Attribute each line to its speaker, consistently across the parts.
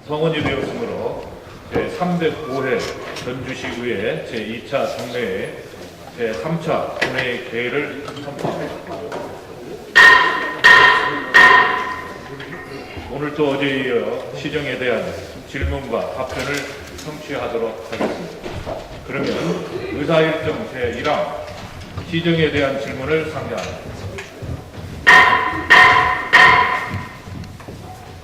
Speaker 1: 성원이 되었으므로 제305회 전주시의회 제2차 정례회 제3차 본회의 개회를 선포합니다. 오늘도 어제에 이어 시정에 대한 질문과 답변을 청취하도록 하겠습니다. 그러면 의사일정 제1항 시정에 대한 질문을 상정합니다.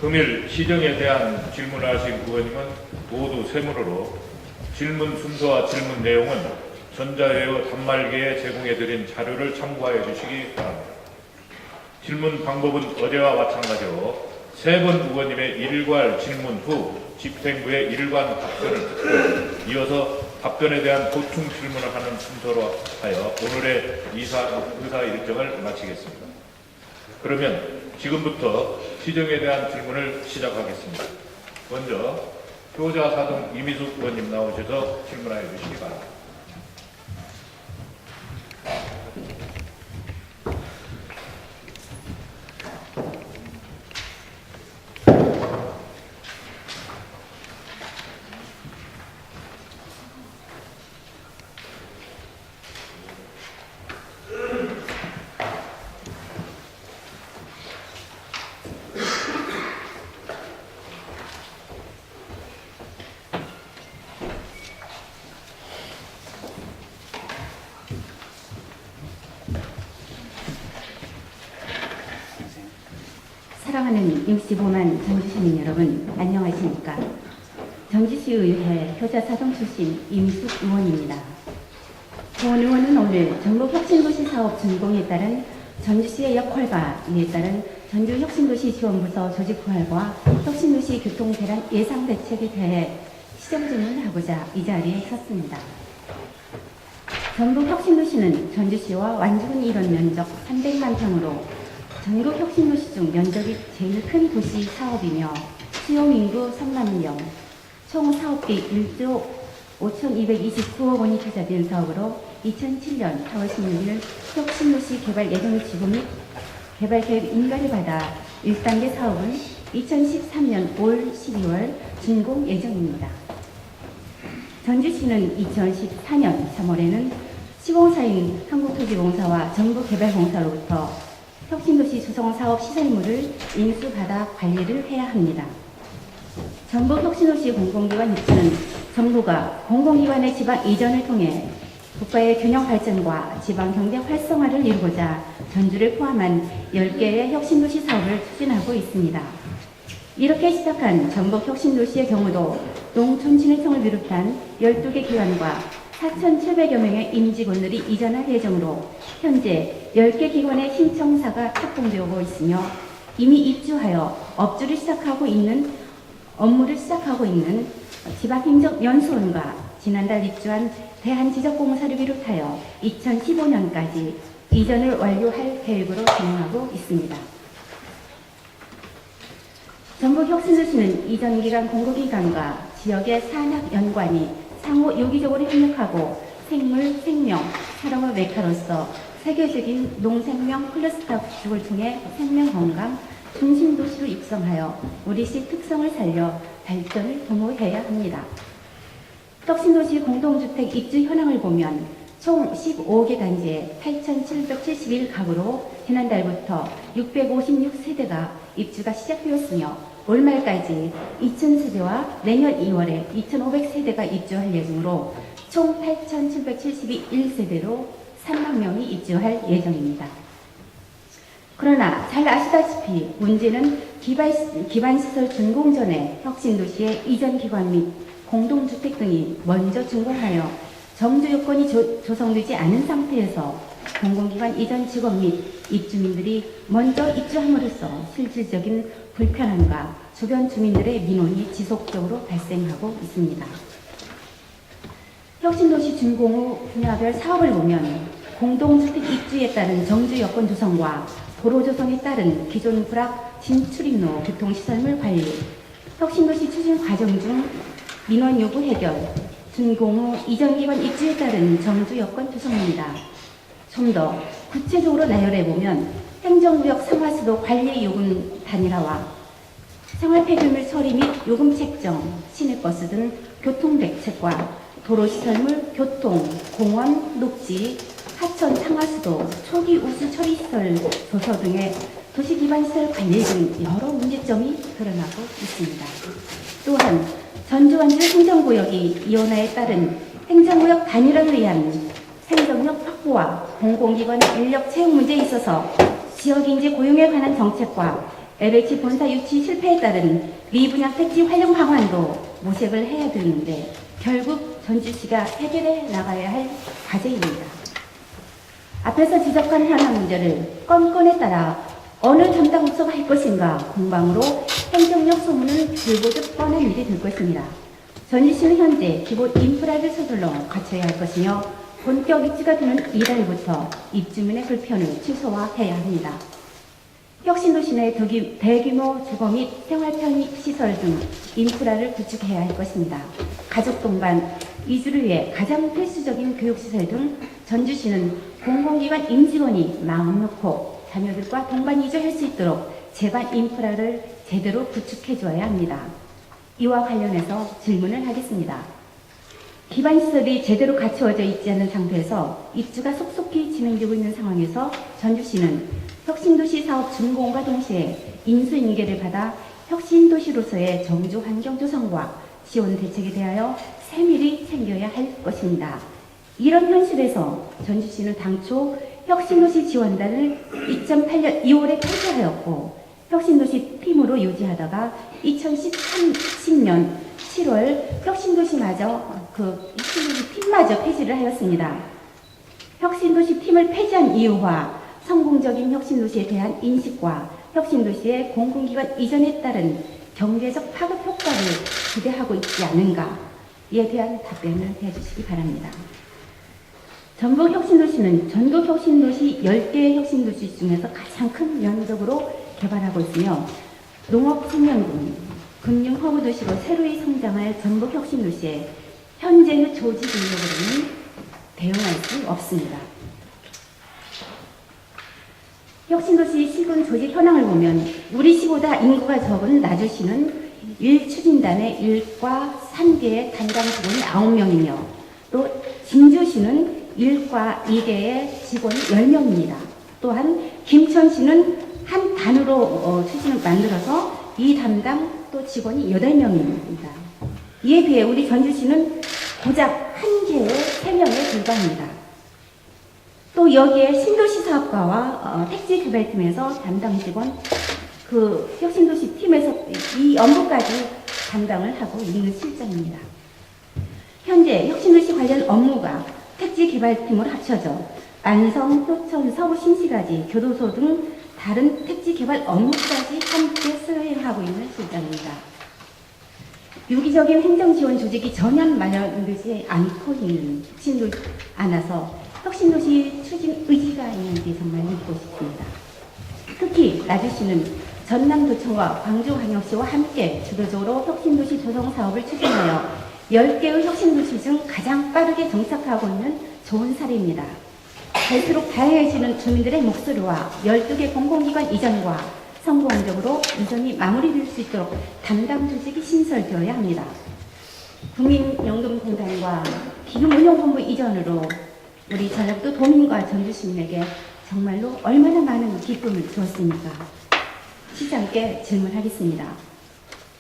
Speaker 1: 금일 시정에 대한 질문을 하신 의원님은 모두 세문으로 질문 순서와 질문 내용은 전자회의 단말기에 제공해드린 자료를 참고하여 주시기 바랍니다. 질문 방법은 어제와 마찬가지로 세 번 의원님의 일괄 질문 후 집행부의 일관 답변을 듣고 이어서 답변에 대한 보충 질문을 하는 순서로 하여 오늘의 의사 일정을 마치겠습니다. 그러면 지금부터 시정에 대한 질문을 시작하겠습니다. 먼저 효자사동 이미숙 의원님 나오셔서 질문하여 주시기 바랍니다.
Speaker 2: 사랑하는 65만 전주시민 여러분, 안녕하십니까? 전주시의회 효자사동 출신 이미숙 의원입니다. 본 의원은 오늘 전북혁신도시 사업 준공에 따른 전주시의 역할과 이에 따른 전주혁신도시지원부서 조직부활과 혁신도시 교통대란 예상대책에 대해 시정질문을 하고자 이 자리에 섰습니다. 전북혁신도시는 전주시와 완주군 일원 면적 300만 평으로 전국 혁신도시 중 면적이 제일 큰 도시 사업이며 수용 인구 3만 명, 총 사업비 1조 5,229억 원이 투자된 사업으로 2007년 4월 16일 혁신도시 개발 예정 지구 및 개발 계획 인가를 받아 1단계 사업은 2013년 5월 12월 준공 예정입니다. 전주시는 2014년 3월에는 시공사인 한국토지공사와 정부개발공사로부터 혁신도시 조성사업 시설물을 인수받아 관리를 해야 합니다. 전북혁신도시 공공기관 입주는 정부가 공공기관의 지방 이전을 통해 국가의 균형 발전과 지방경제 활성화를 이루고자 전주를 포함한 10개의 혁신도시 사업을 추진하고 있습니다. 이렇게 시작한 전북혁신도시의 경우도 농촌진흥청을 비롯한 12개 기관과 4,700여 명의 임직원들이 이전할 예정으로 현재 10개 기관의 신청사가 착공되고 있으며 이미 입주하여 업무를 시작하고 있는 지방행정연수원과 지난달 입주한 대한지적공사를 비롯하여 2015년까지 이전을 완료할 계획으로 진행하고 있습니다. 전북혁신도시는 이전기간 공공기관과 지역의 산학연관이 상호 유기적으로 협력하고 생물, 생명, 산업의 메카로서 세계적인 농생명 클러스터 구축을 통해 생명건강 중심도시로 육성하여 우리시 특성을 살려 발전을 도모해야 합니다. 혁신도시 공동주택 입주 현황을 보면 총 15개 단지에 8,771가구로 지난달부터 656세대가 입주가 시작되었으며 올 말까지 2,000세대와 내년 2월에 2,500세대가 입주할 예정으로 총 8,771세대로 3만 명이 입주할 예정입니다. 그러나 잘 아시다시피 문제는 기반시설 준공 전에 혁신도시의 이전기관 및 공동주택 등이 먼저 준공하여 정주 요건이 조성되지 않은 상태에서 공공기관 이전 직원 및 입주민들이 먼저 입주함으로써 실질적인 불편함과 주변 주민들의 민원이 지속적으로 발생하고 있습니다. 혁신도시 준공 후 분야별 사업을 보면 공동주택 입주에 따른 정주 여건 조성과 도로 조성에 따른 기존 불악 진출입로 교통시설물 관리, 혁신도시 추진 과정 중 민원 요구 해결, 준공 후 이전기관 입주에 따른 정주 여건 조성입니다. 좀 더 구체적으로 나열해보면 행정구역 상하수도 관리 요금 단일화와 생활폐기물 처리 및 요금 책정, 시내버스 등 교통대책과 도로시설물, 교통, 공원, 녹지, 하천 상하수도, 초기 우수 처리시설 조서 등의 도시기반시설 관리 등 여러 문제점이 드러나고 있습니다. 또한 전주완주 행정구역이 이원화에 따른 행정구역 단일화를 위한 행정력 확보와 공공기관 인력 채용 문제에 있어서 지역인재 고용에 관한 정책과 LH 본사 유치 실패에 따른 미분양 택지 활용 방안도 모색을 해야 되는데 결국 전주시가 해결해 나가야 할 과제입니다. 앞에서 지적한 현안 문제를 건건에 따라 어느 담당 부서가 할 것인가 공방으로 행정력 소문은 불보듯 뻔한 일이 될 것입니다. 전주시는 현재 기본 인프라를 서둘러 갖춰야 할 것이며 본격 입주가 되는 이달부터 입주민의 불편을 최소화해야 합니다. 혁신도시 내 대규모 주거 및 생활편의시설 등 인프라를 구축해야 할 것입니다. 가족 동반, 이주를 위해 가장 필수적인 교육시설 등 전주시는 공공기관 임직원이 마음 놓고 자녀들과 동반 이주할 수 있도록 제반 인프라를 제대로 구축해 줘야 합니다. 이와 관련해서 질문을 하겠습니다. 기반시설이 제대로 갖추어져 있지 않은 상태에서 입주가 속속히 진행되고 있는 상황에서 전주시는 혁신도시 사업 준공과 동시에 인수인계를 받아 혁신도시로서의 정주 환경 조성과 지원 대책에 대하여 세밀히 챙겨야 할 것입니다. 이런 현실에서 전주시는 당초 혁신도시 지원단을 2008년 2월에 폐지하였고 혁신도시 팀으로 유지하다가 2010년 7월 혁신도시 팀마저 폐지를 하였습니다. 혁신도시 팀을 폐지한 이유와 성공적인 혁신도시에 대한 인식과 혁신도시의 공공기관 이전에 따른 경제적 파급 효과를 기대하고 있지 않은가에 대한 답변을 해주시기 바랍니다. 전북 혁신도시는 전국 혁신도시 10개의 혁신도시 중에서 가장 큰 면적으로 개발하고 있으며 농업 생명군, 금융 허브도시로 새로이 성장할 전북 혁신도시에 현재의 조직 인력으로는 대응할 수 없습니다. 혁신도시 시군 조직 현황을 보면 우리 시보다 인구가 적은 나주시는 1추진단의 1과 3개의 담당 직원이 9명이며 또 진주시는 1과 2개의 직원이 10명입니다. 또한 김천시는 한 단으로 추진을 만들어서 이 담당 또 직원이 8명입니다. 이에 비해 우리 전주시는 고작 한 개의 3명에 불과합니다. 또 여기에 신도시 사업과와 택지 개발팀에서 담당 직원, 혁신도시 팀에서 이 업무까지 담당을 하고 있는 실정입니다. 현재 혁신도시 관련 업무가 택지 개발팀으로 합쳐져 안성, 효천, 서구, 신시가지, 교도소 등 다른 택지 개발 업무까지 함께 수행하고 있는 실정입니다. 유기적인 행정지원 조직이 전혀 마련되지 않고 있는 혁신도시 않아서 혁신도시 추진 의지가 있는지 정말 묻고 싶습니다. 특히 나주시는 전남도청과 광주광역시와 함께 주도적으로 혁신도시 조성 사업을 추진하여 10개의 혁신도시 중 가장 빠르게 정착하고 있는 좋은 사례입니다. 갈수록 다양해지는 주민들의 목소리와 12개 공공기관 이전과 성공적으로 이전이 마무리될 수 있도록 담당 조직이 신설되어야 합니다. 국민연금공단과 기금운용본부 이전으로 우리 전북도 도민과 전주시민에게 정말로 얼마나 많은 기쁨을 주었습니까? 시장께 질문하겠습니다.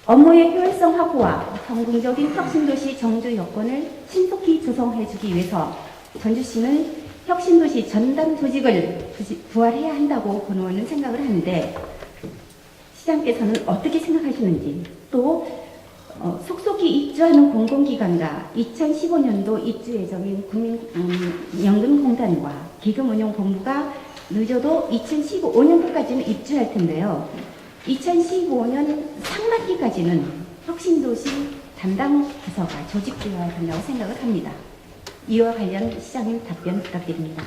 Speaker 2: 업무의 효율성 확보와 성공적인 혁신도시 정주 여건을 신속히 조성해주기 위해서 전주시는 혁신도시 전담 조직을 부활해야 한다고 권고는 생각을 하는데 시장께서는 어떻게 생각하시는지 또 속속히 입주하는 공공기관과 2015년도 입주 예정인 국민연금공단과 기금운용본부가 늦어도 2015년도까지는 입주할 텐데요. 2015년 상반기까지는 혁신도시 담당 부서가 조직되어야 된다고 생각을 합니다. 이와 관련 시장님 답변 부탁드립니다.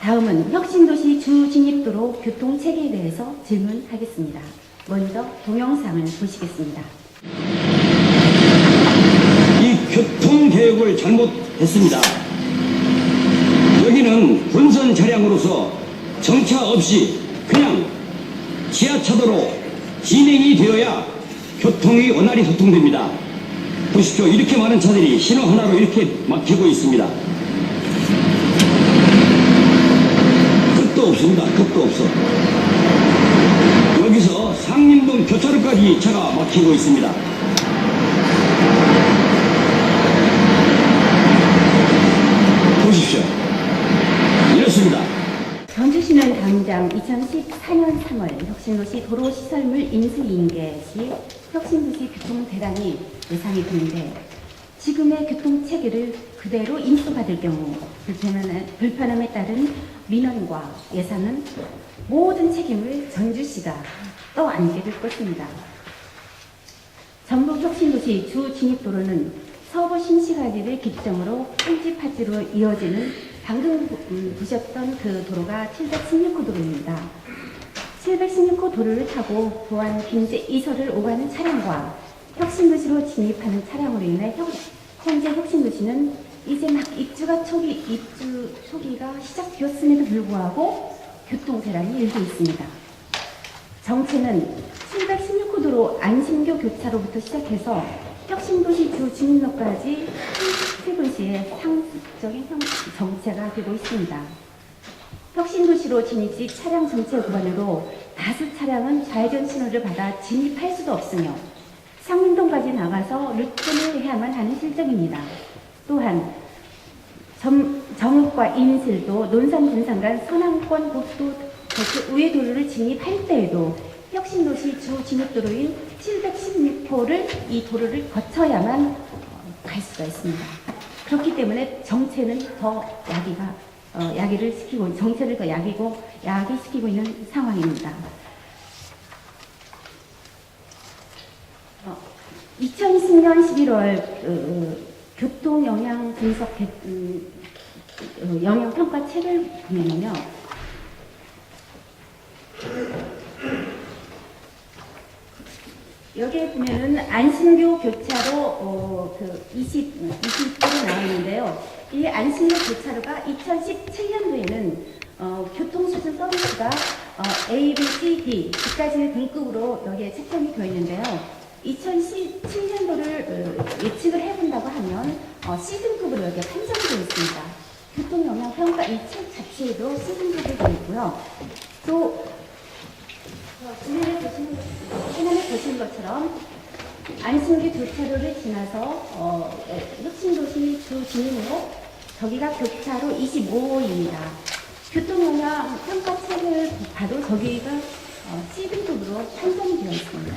Speaker 2: 다음은 혁신도시 주진입도로 교통체계에 대해서 질문하겠습니다. 먼저 동영상을 보시겠습니다.
Speaker 3: 이 교통개혁을 잘못했습니다. 여기는 본선 차량으로서 정차 없이 그냥 지하차도로 진행이 되어야 교통이 원활히 소통됩니다. 보십시오. 이렇게 많은 차들이 신호 하나로 이렇게 막히고 있습니다. 끝도 없습니다. 끝도 없어. 여기서 상림동 교차로까지 차가 막히고 있습니다. 보십시오. 이렇습니다.
Speaker 2: 전주시는 당장 2014년 3월 혁신도시 도로시설물 인수인계 시 혁신도시 교통대란이 예상이 되는데 지금의 교통체계를 그대로 인수받을 경우 불편함에 따른 민원과 예산은 모든 책임을 전주시가 떠안게 될 것입니다. 전북 혁신도시 주 진입도로는 서부 신시가지를 기점으로 평지파지로 이어지는 방금 보셨던 그 도로가 716호 도로입니다. 716호 도로를 타고 보안 빈재 이설을 오가는 차량과 혁신도시로 진입하는 차량으로 인해 현재 혁신도시는 이제 막 입주 초기가 시작되었음에도 불구하고 교통대란이 일고 있습니다. 정체는 716호 도로 안심교 교차로부터 시작해서 혁신도시 주 진입로까지 세도시의 상습적인 정체가 되고 있습니다. 혁신도시로 진입 시 차량 정체 구간으로 다수 차량은 좌회전 신호를 받아 진입할 수도 없으며 상림동까지 나가서 루트를 해야만 하는 실정입니다. 또한 정읍과 인실도 논산 분산 간 서남권 국도 대체 우회 도로를 진입할 때에도 혁신도시 주 진입도로인 716호를 이 도로를 거쳐야만 갈 수가 있습니다. 그렇기 때문에 정체는 더 야기를 시키고 정체를 더 야기시키고 있는 상황입니다. 2020년 11월 교통 영향 분석 영향 평가 책을 보면요. 여기에 보면은 안신교 교차로 20도로 나와 있는데요. 이 안신교 교차로가 2017년도에는 교통수준 서비스가 A, B, C, D D까지 등급으로 여기에 책정이 되어 있는데요. 2017년도를 예측을 해본다고 하면 C등급으로 여기에 판정이 되어 있습니다. 교통영향평가 이 책 자체에도 C등급이 되어 있고요. 또 화면에 보시는 것처럼 안신교 교차로를 지나서 혁신도시 주 진입로 저기가 교차로 25호입니다. 교통영향 평가책을 봐도 저기가 C등급으로 판정이 되어 있습니다.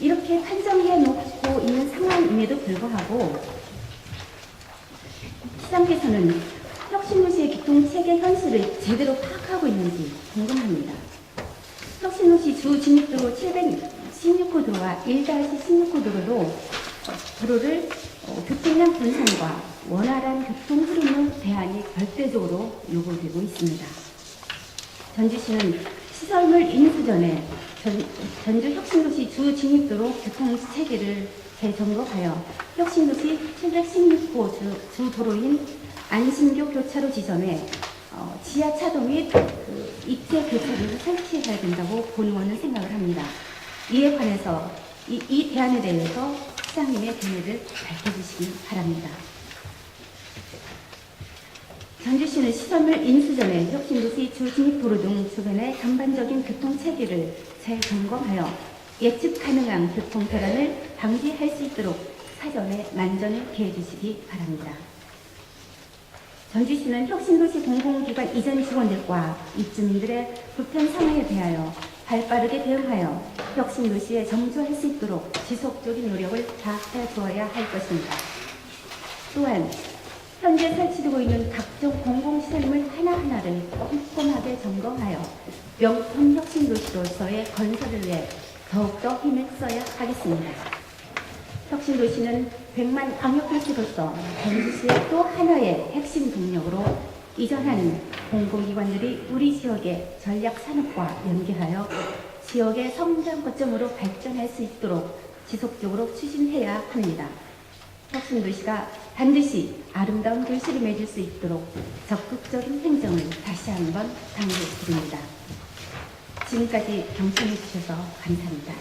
Speaker 2: 이렇게 판정해 놓고 있는 상황임에도 불구하고 시장께서는 혁신도시의 교통체계 현실을 제대로 파악하고 있는지 궁금합니다. 혁신도시 주 진입도로 716호 도로와 1-16호 도로를 교통량 분산과 원활한 교통 흐름의 대안이 절대적으로 요구되고 있습니다. 전주시는 시설물 인수 전에 전주 혁신도시 주 진입도로 교통체계를 재점검하여 혁신도시 716호 주 도로인 안신교 교차로 지점에 지하차도 및 입체 교차로를 설치해야 된다고 본의원은 생각을 합니다. 이에 관해서 이 대안에 대해서 시장님의 견해를 밝혀주시기 바랍니다. 전주시는 시설물 인수 전에 혁신도시 주 진입도로 등 주변의 전반적인 교통체계를 재점검하여 예측 가능한 교통대란을 방지할 수 있도록 사전에 만전을 기해 주시기 바랍니다. 전주시는 혁신도시 공공기관 이전 직원들과 입주민들의 불편 상황에 대하여 발빠르게 대응하여 혁신도시에 정주할 수 있도록 지속적인 노력을 다해 주어야 할 것입니다. 또한 현재 설치되고 있는 각종 공공시설물 하나하나를 꼼꼼하게 점검하여 명품 혁신도시로서의 건설을 위해 더욱더 힘을 써야 하겠습니다. 혁신도시는 100만 광역도시로서 전주시의 또 하나의 핵심 동력으로 이전하는 공공기관들이 우리 지역의 전략산업과 연계하여 지역의 성장 거점으로 발전할 수 있도록 지속적으로 추진해야 합니다. 혁신도시가 반드시 아름다운 도시를 맺을 수 있도록 적극적인 행정을 다시 한번 당부드립니다. 지금까지 경청해 주셔서 감사합니다.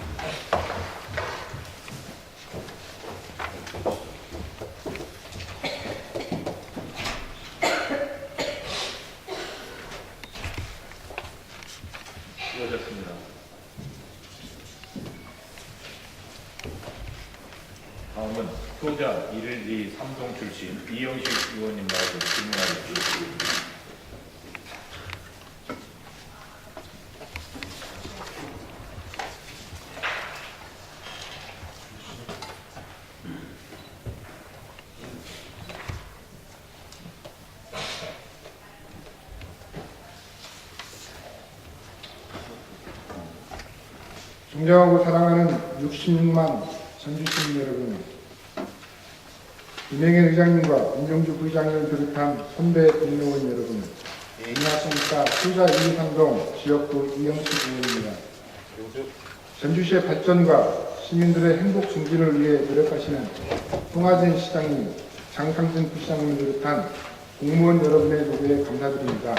Speaker 1: 수고하셨습니다. 다음은 효자 112 3동 출신 이영식 의원님 나와서 질문하겠습니다.
Speaker 4: 존경하고 사랑하는 66만 전주 시민 여러분, 이명현 의장님과 임종주 부의장님을 비롯한 선배 동료원 여러분, 안녕하십니까. 효자 123동 지역구 이영식 의원입니다. 전주시의 발전과 시민들의 행복 증진을 위해 노력하시는 송하진 시장님, 장상진 부시장님을 비롯한 공무원 여러분의 노고에 감사드립니다.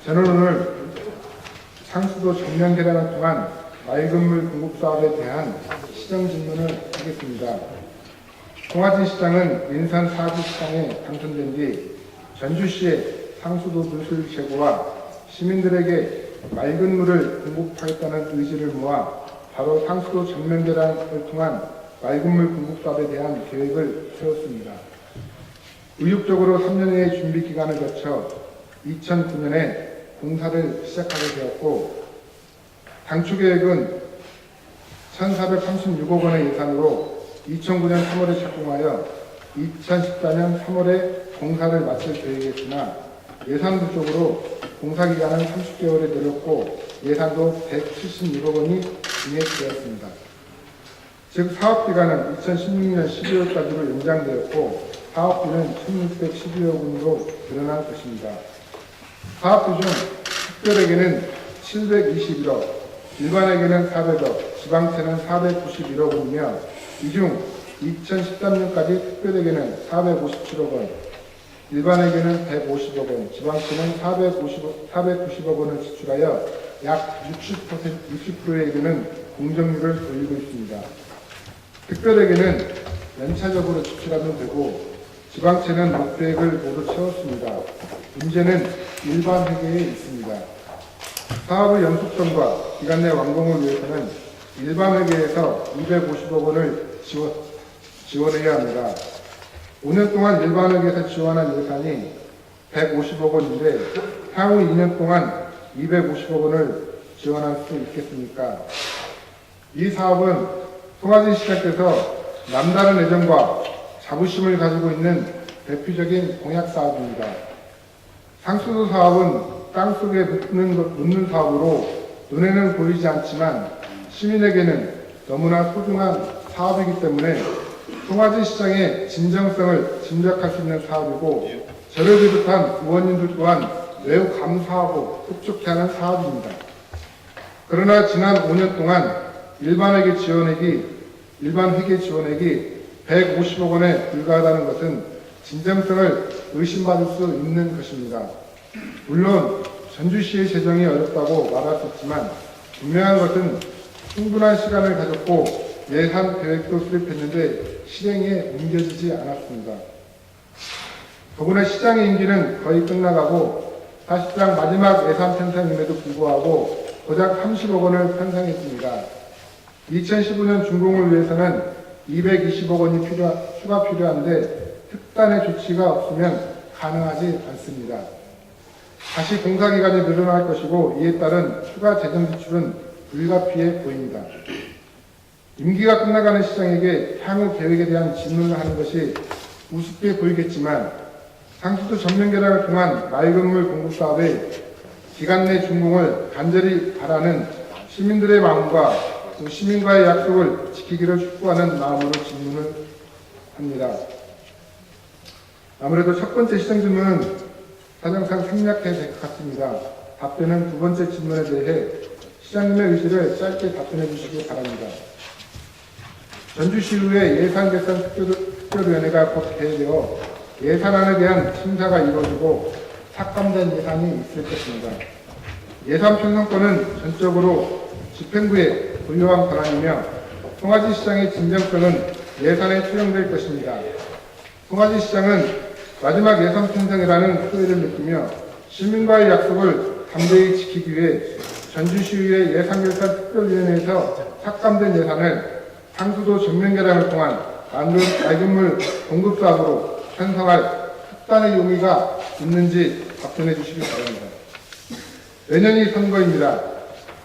Speaker 4: 저는 오늘 상수도 전면 개량을 통한 맑은 물 공급 사업에 대한 시정 질문을 하겠습니다. 송하진 시장은 인산 4구 시장에 당선된 뒤 전주시의 상수도 누설 제고와 시민들에게 맑은 물을 공급하겠다는 의지를 모아 바로 상수도 전면 개량을 통한 맑은 물 공급 사업에 대한 계획을 세웠습니다. 의욕적으로 3년의 준비 기간을 거쳐 2009년에 공사를 시작하게 되었고, 당초 계획은 1,436억 원의 예산으로 2009년 3월에 착공하여 2014년 3월에 공사를 마칠 계획이었으나 예산 부족으로 공사 기간은 30개월에 늘었고 예산도 176억 원이 증액되었습니다. 즉 사업 기간은 2016년 12월까지로 연장되었고 사업비는 1,612억 원으로 늘어난 것입니다. 사업비 중 특별에게는 721억, 일반에게는 400억, 지방채는 491억 원이며 이 중 2013년까지 특별에게는 457억 원, 일반에게는 150억 원, 지방채는 490억 원을 지출하여 약 60%에게는 공정률을 돌리고 있습니다. 특별에게는 연차적으로 지출하면 되고 지방채는 목표액을 모두 채웠습니다. 문제는 일반 회계에 있습니다. 사업의 연속성과 기간 내 완공을 위해서는 일반 회계에서 250억 원을 지원해야 합니다. 5년 동안 일반 회계에서 지원한 예산이 150억 원인데 향후 2년 동안 250억 원을 지원할 수 있겠습니까? 이 사업은 송하진 시장께서 남다른 애정과 자부심을 가지고 있는 대표적인 공약 사업입니다. 상수도 사업은 땅속에 묻는 사업으로 눈에는 보이지 않지만 시민에게는 너무나 소중한 사업이기 때문에 송하진 시장의 진정성을 짐작할 수 있는 사업이고 저를 비롯한 의원님들 또한 매우 감사하고 흡족해하는 사업입니다. 그러나 지난 5년 동안 일반 회계 지원액이 150억 원에 불과하다는 것은 진정성을 의심받을 수 있는 것입니다. 물론 전주시의 재정이 어렵다고 말할 수 있지만 분명한 것은 충분한 시간을 가졌고 예산 계획도 수립했는데 실행에 옮겨지지 않았습니다. 더구나 시장의 임기는 거의 끝나가고 사실상 마지막 예산 편성임에도 불구하고 고작 30억 원을 편성했습니다. 2015년 준공을 위해서는 220억 원이 추가 필요한데 특단의 조치가 없으면 가능하지 않습니다. 다시 공사 기간이 늘어날 것이고 이에 따른 추가 재정 지출은 불가피해 보입니다. 임기가 끝나가는 시장에게 향후 계획에 대한 질문을 하는 것이 우습게 보이겠지만 상수도 전면 개량을 통한 맑은 물 공급 사업의 기간 내 준공을 간절히 바라는 시민들의 마음과 또 시민과의 약속을 지키기를 촉구하는 마음으로 질문을 합니다. 아무래도 첫 번째 시정 질문은 사정상 생략해야 될 것 같습니다. 답변은 두 번째 질문에 대해 시장님의 의지를 짧게 답변해 주시기 바랍니다. 전주시의회 예산개선특별위원회가 곧 개회되어 예산안에 대한 심사가 이루어지고 삭감된 예산이 있을 것입니다. 예산 편성권은 전적으로 집행부의 부유한 권한이며 송아지 시장의 진정성은 예산에 투영될 것입니다. 송아지 시장은 마지막 예산 편성이라는 소리를 느끼며 시민과의 약속을 담대히 지키기 위해 전주시의회 예산결산 특별위원회에서 삭감된 예산을 상수도 전면 개량을 통한 맑은물 공급 사업으로 편성할 특단의 용의가 있는지 답변해 주시기 바랍니다. 내년이 선거입니다.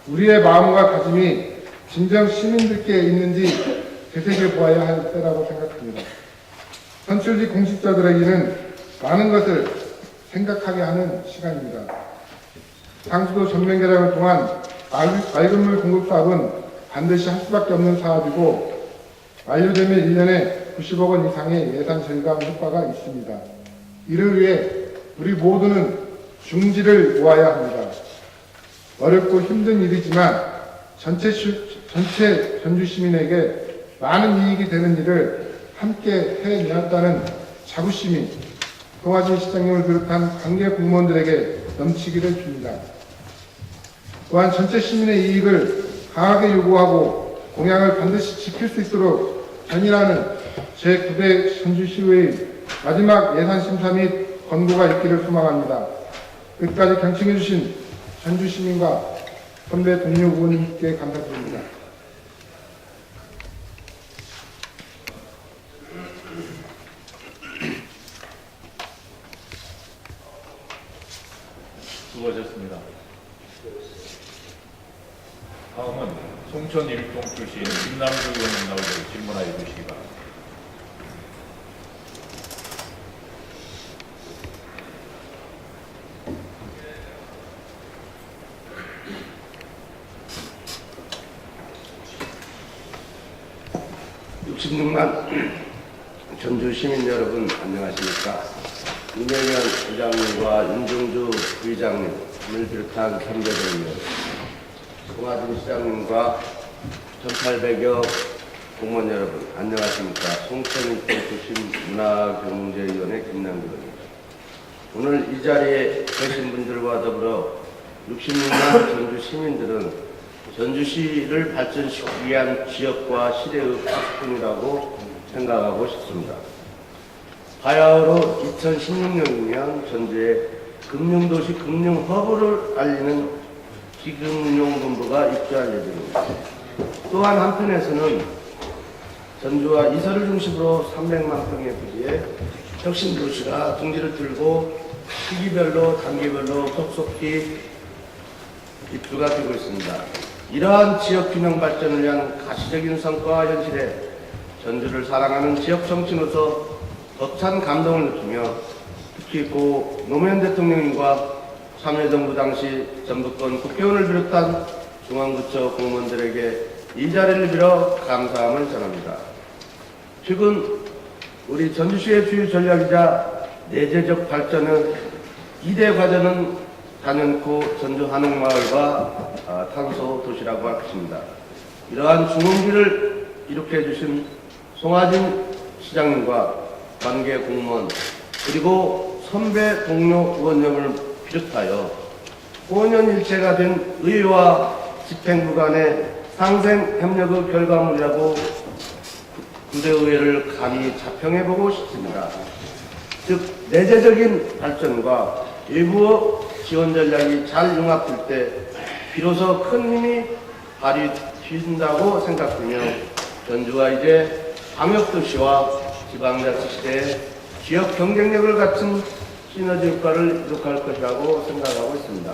Speaker 4: 우리의 마음과 다짐이 진정 시민들께 있는지 되새겨 보아야 할 때라고 생각합니다. 선출직 공직자들에게는 많은 것을 생각하게 하는 시간입니다. 상수도 전면 개량을 통한 맑은물 공급 사업은 반드시 할 수밖에 없는 사업이고 완료되면 1년에 90억 원 이상의 예산 절감 효과가 있습니다. 이를 위해 우리 모두는 중지를 모아야 합니다. 어렵고 힘든 일이지만 전체 전주 시민에게 많은 이익이 되는 일을 함께 해내었다는 자부심이 송아지 시장님을 비롯한 관계 공무원들에게 넘치기를 빕니다. 또한 전체 시민의 이익을 강하게 요구하고 공약을 반드시 지킬 수 있도록 전이라는 제9대 전주시의회의 마지막 예산심사 및 권고가 있기를 소망합니다. 끝까지 경청해주신 전주시민과 선배 동료 의원님께 감사드립니다.
Speaker 1: 수고하셨습니다. 다음은 송천 일동 출신 김남주 의원님 나오셔서 질문하여 주시기 바랍니다.
Speaker 5: 전주 시민 여러분 안녕하십니까? 이명현 회장님과 윤종주 부의장님을 비롯한 선배들이요, 송하진 시장님과 1,800여 공무원 여러분 안녕하십니까? 송천일동 출신 문화경제위원회 김남규입니다. 오늘 이 자리에 계신 분들과 더불어 66만 전주 시민들은 전주시를 발전시키기 위한 지역과 시대의 파수꾼이라고 생각하고 싶습니다. 바야흐로 2016년이면 전주에 금융도시 금융허브를 알리는 기금융본부가 입주할 예정입니다. 또한 한편에서는 전주와 이서를 중심으로 300만 평의 부지에 혁신도시가 둥지를 틀고 시기별로 단계별로 속속히 입주가 되고 있습니다. 이러한 지역 균형 발전을 위한 가시적인 성과와 현실에 전주를 사랑하는 지역 정치인으로서 벅찬 감동을 느끼며 특히 고 노무현 대통령님과 참여정부 당시 전북권 국회의원을 비롯한 중앙부처 공무원들에게 이 자리를 빌어 감사함을 전합니다. 최근 우리 전주시의 주요 전략이자 내재적 발전의 2대 과제는 단연코 전주 한옥마을과 탄소 도시라고 할 것입니다. 이러한 중흥기를 이룩해 주신 송하진 시장님과 관계 공무원 그리고 선배 동료 의원님을 비롯하여 5년 일체가 된 의회와 집행부 간의 상생 협력의 결과물이라고 구대의회를 감히 자평해보고 싶습니다. 즉 내재적인 발전과 일부의 지원 전략이 잘 융합될 때 비로소 큰 힘이 발휘된다고 생각되며 전주가 이제 광역도시와 지방자치시대의 지역 경쟁력을 갖춘 시너지 효과를 이룩할 것이라고 생각하고 있습니다.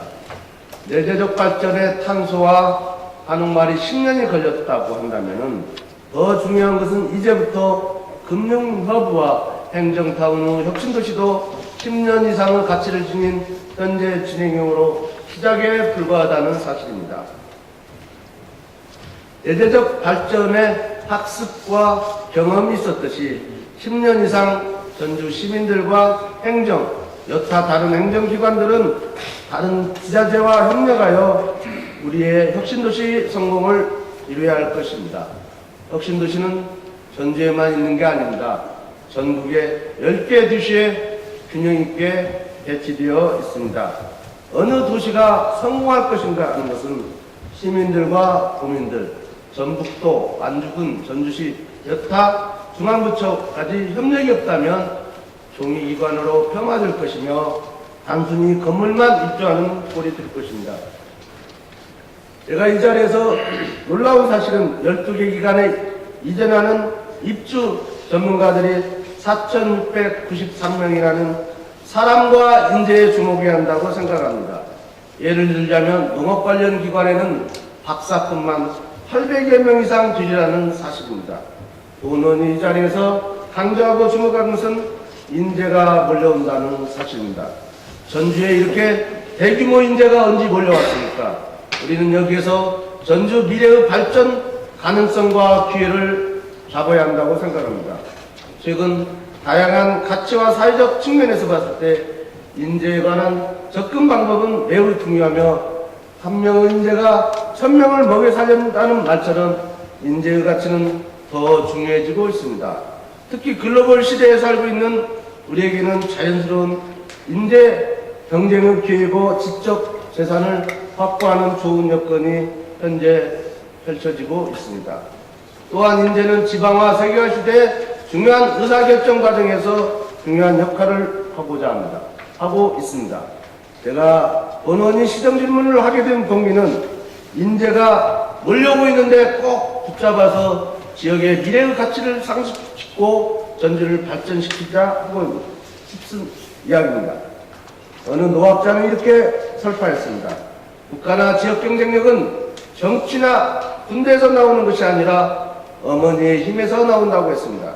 Speaker 5: 내재적 발전의 탄소와 한옥마을이 10년이 걸렸다고 한다면 더 중요한 것은 이제부터 금융허브와 행정타운의 혁신도시도 10년 이상의 가치를 지닌 현재 진행형으로 시작에 불과하다는 사실입니다. 내재적 발전의 학습과 경험이 있었듯이 10년 이상 전주 시민들과 행정, 여타 다른 행정기관들은 다른 지자체와 협력하여 우리의 혁신도시 성공을 이루어야 할 것입니다. 혁신도시는 전주에만 있는 게 아닙니다. 전국의 10개 도시에 균형 있게 배치되어 있습니다. 어느 도시가 성공할 것인가 하는 것은 시민들과 도민들, 전북도, 안주군, 전주시, 여타 중앙부처까지 협력이 없다면 종이기관으로 폄하될 것이며 단순히 건물만 입주하는 꼴이 될 것입니다. 제가 이 자리에서 놀라운 사실은 12개 기관에 이전하는 입주 전문가들이 4,693명이라는 사람과 인재에 주목해야 한다고 생각합니다. 예를 들자면 농업 관련 기관에는 박사뿐만 800여 명 이상 되리라는 사실입니다. 본원이 이 자리에서 강조하고 주목한 것은 인재가 몰려온다는 사실입니다. 전주에 이렇게 대규모 인재가 언제 몰려왔습니까? 우리는 여기에서 전주 미래의 발전 가능성과 기회를 잡아야 한다고 생각합니다. 최근 다양한 가치와 사회적 측면에서 봤을 때 인재에 관한 접근 방법은 매우 중요하며 한 명의 인재가 1000명을 먹여 살린다는 말처럼 인재의 가치는 더 중요해지고 있습니다. 특히 글로벌 시대에 살고 있는 우리에게는 자연스러운 인재 경쟁의 기회고 지적 재산을 확보하는 좋은 여건이 현재 펼쳐지고 있습니다. 또한 인재는 지방화 세계화 시대에 중요한 의사결정 과정에서 중요한 역할을 하고 있습니다. 제가 본원이 시정 질문을 하게 된 동기는 인재가 몰려오고 있는데 꼭 붙잡아서 지역의 미래의 가치를 상승시키고 전주를 발전시키자 하고 싶은 이야기입니다. 어느 노학자는 이렇게 설파했습니다. 국가나 지역 경쟁력은 정치나 군대에서 나오는 것이 아니라 어머니의 힘에서 나온다고 했습니다.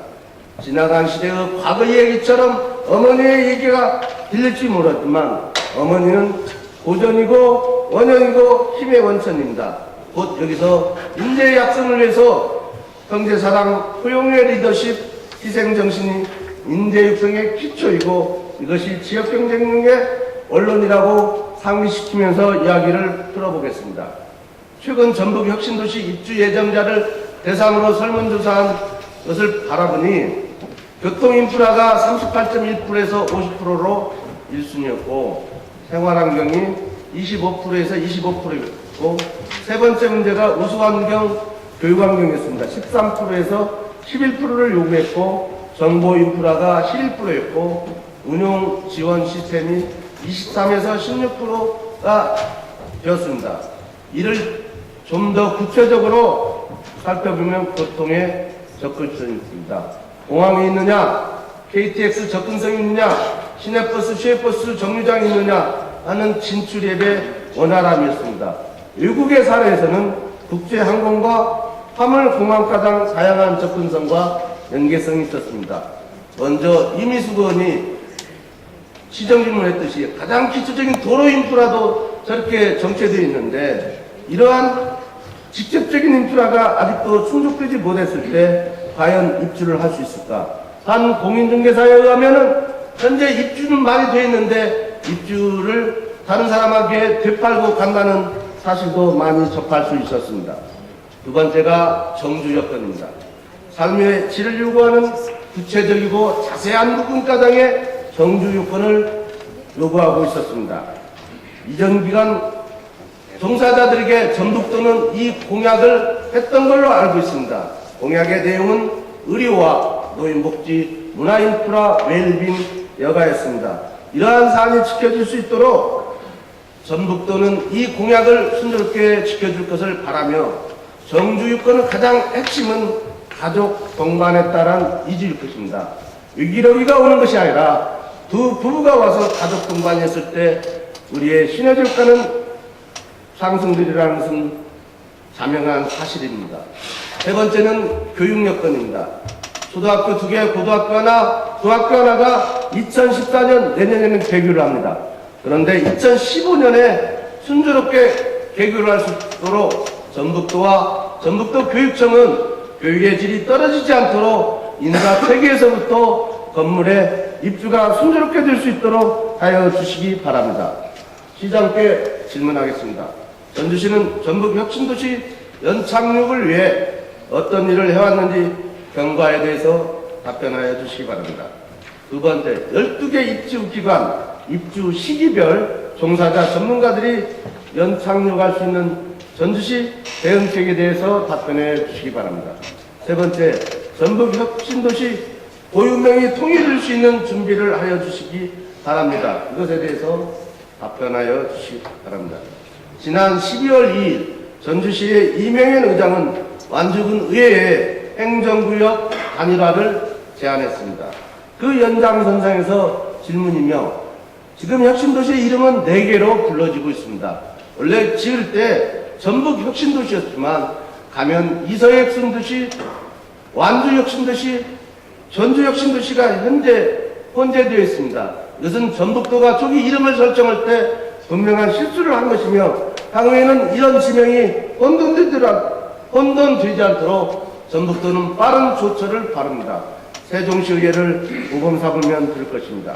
Speaker 5: 지나간 시대의 과거 얘기처럼 어머니의 얘기가 들릴지 모르지만 어머니는 고전이고 원형이고 힘의 원천입니다. 곧 여기서 인재의 약성을 위해서 형제사랑, 포용의 리더십, 희생정신이 인재 육성의 기초이고 이것이 지역 경쟁력의 언론이라고 상기시키면서 이야기를 들어보겠습니다. 최근 전북 혁신도시 입주 예정자를 대상으로 설문조사한 것을 바라보니 교통인프라가 38.1%에서 50%로 1순위였고 생활환경이 25%에서 25%였고 세 번째 문제가 우수환경, 교육환경이었습니다. 13%에서 11%를 요구했고 정보인프라가 11%였고 운용지원 시스템이 23에서 16%가 되었습니다. 이를 좀 더 구체적으로 살펴보면 교통의 접근성입니다. 공항이 있느냐, KTX 접근성이 있느냐, 시내버스, 시외버스 정류장이 있느냐 하는 진출앱의 원활함이었습니다. 외국의 사례에서는 국제항공과 화물공항 가장 다양한 접근성과 연계성이 있었습니다. 먼저 이미숙 의원이 시정질문했듯이 가장 기초적인 도로 인프라도 저렇게 정체되어 있는데 이러한 직접적인 인프라가 아직도 충족되지 못했을 때 과연 입주를 할 수 있을까? 한 공인중개사에 의하면은 현재 입주는 많이 되어 있는데 입주를 다른 사람에게 되팔고 간다는 사실도 많이 접할 수 있었습니다. 두 번째가 정주 여건입니다. 삶의 질을 요구하는 구체적이고 자세한 부분가량의 정주 요건을 요구하고 있었습니다. 이전 기간 종사자들에게 전북도는 이 공약을 했던 걸로 알고 있습니다. 공약의 내용은 의료와 노인복지, 문화인프라, 웰빙, 여가였습니다. 이러한 사안이 지켜질 수 있도록 전북도는 이 공약을 순조롭게 지켜줄 것을 바라며 정주유권의 가장 핵심은 가족 동반에 따른 이주일 것입니다. 위기로기가 오는 것이 아니라 두 부부가 와서 가족 동반이었을 때 우리의 시너지 효과는 상승되리라는 것은 자명한 사실입니다. 세 번째는 교육 여건입니다. 초등학교 2개, 고등학교 하나, 중학교 하나가 2014년 내년에는 개교를 합니다. 그런데 2015년에 순조롭게 개교를 할 수 있도록 전북도와 전북도 교육청은 교육의 질이 떨어지지 않도록 인사체계에서부터 건물에 입주가 순조롭게 될 수 있도록 하여 주시기 바랍니다. 시장께 질문하겠습니다. 전주시는 전북혁신도시 연착륙을 위해 어떤 일을 해왔는지 경과에 대해서 답변하여 주시기 바랍니다. 두 번째, 12개 입주기관, 입주 시기별 종사자 전문가들이 연착륙할 수 있는 전주시 대응책에 대해서 답변해 주시기 바랍니다. 세 번째, 전북 혁신도시 고유명이 통일될 수 있는 준비를 하여 주시기 바랍니다. 이것에 대해서 답변하여 주시기 바랍니다. 지난 12월 2일 전주시의 이명현 의장은 완주군 의회에 행정구역 단일화를 제안했습니다. 그 연장선상에서 질문이며 지금 혁신도시의 이름은 4개로 불러지고 있습니다. 원래 지을 때 전북 혁신도시였지만 가면 이서혁신도시, 완주혁신도시, 전주혁신도시가 현재 혼재되어 있습니다. 이것은 전북도가 초기 이름을 설정할 때 분명한 실수를 한 것이며 향후에는 이런 지명이 혼돈되지 않도록 전북도는 빠른 조처를 바랍니다. 세종시의회를 모범삼으면 될 것입니다.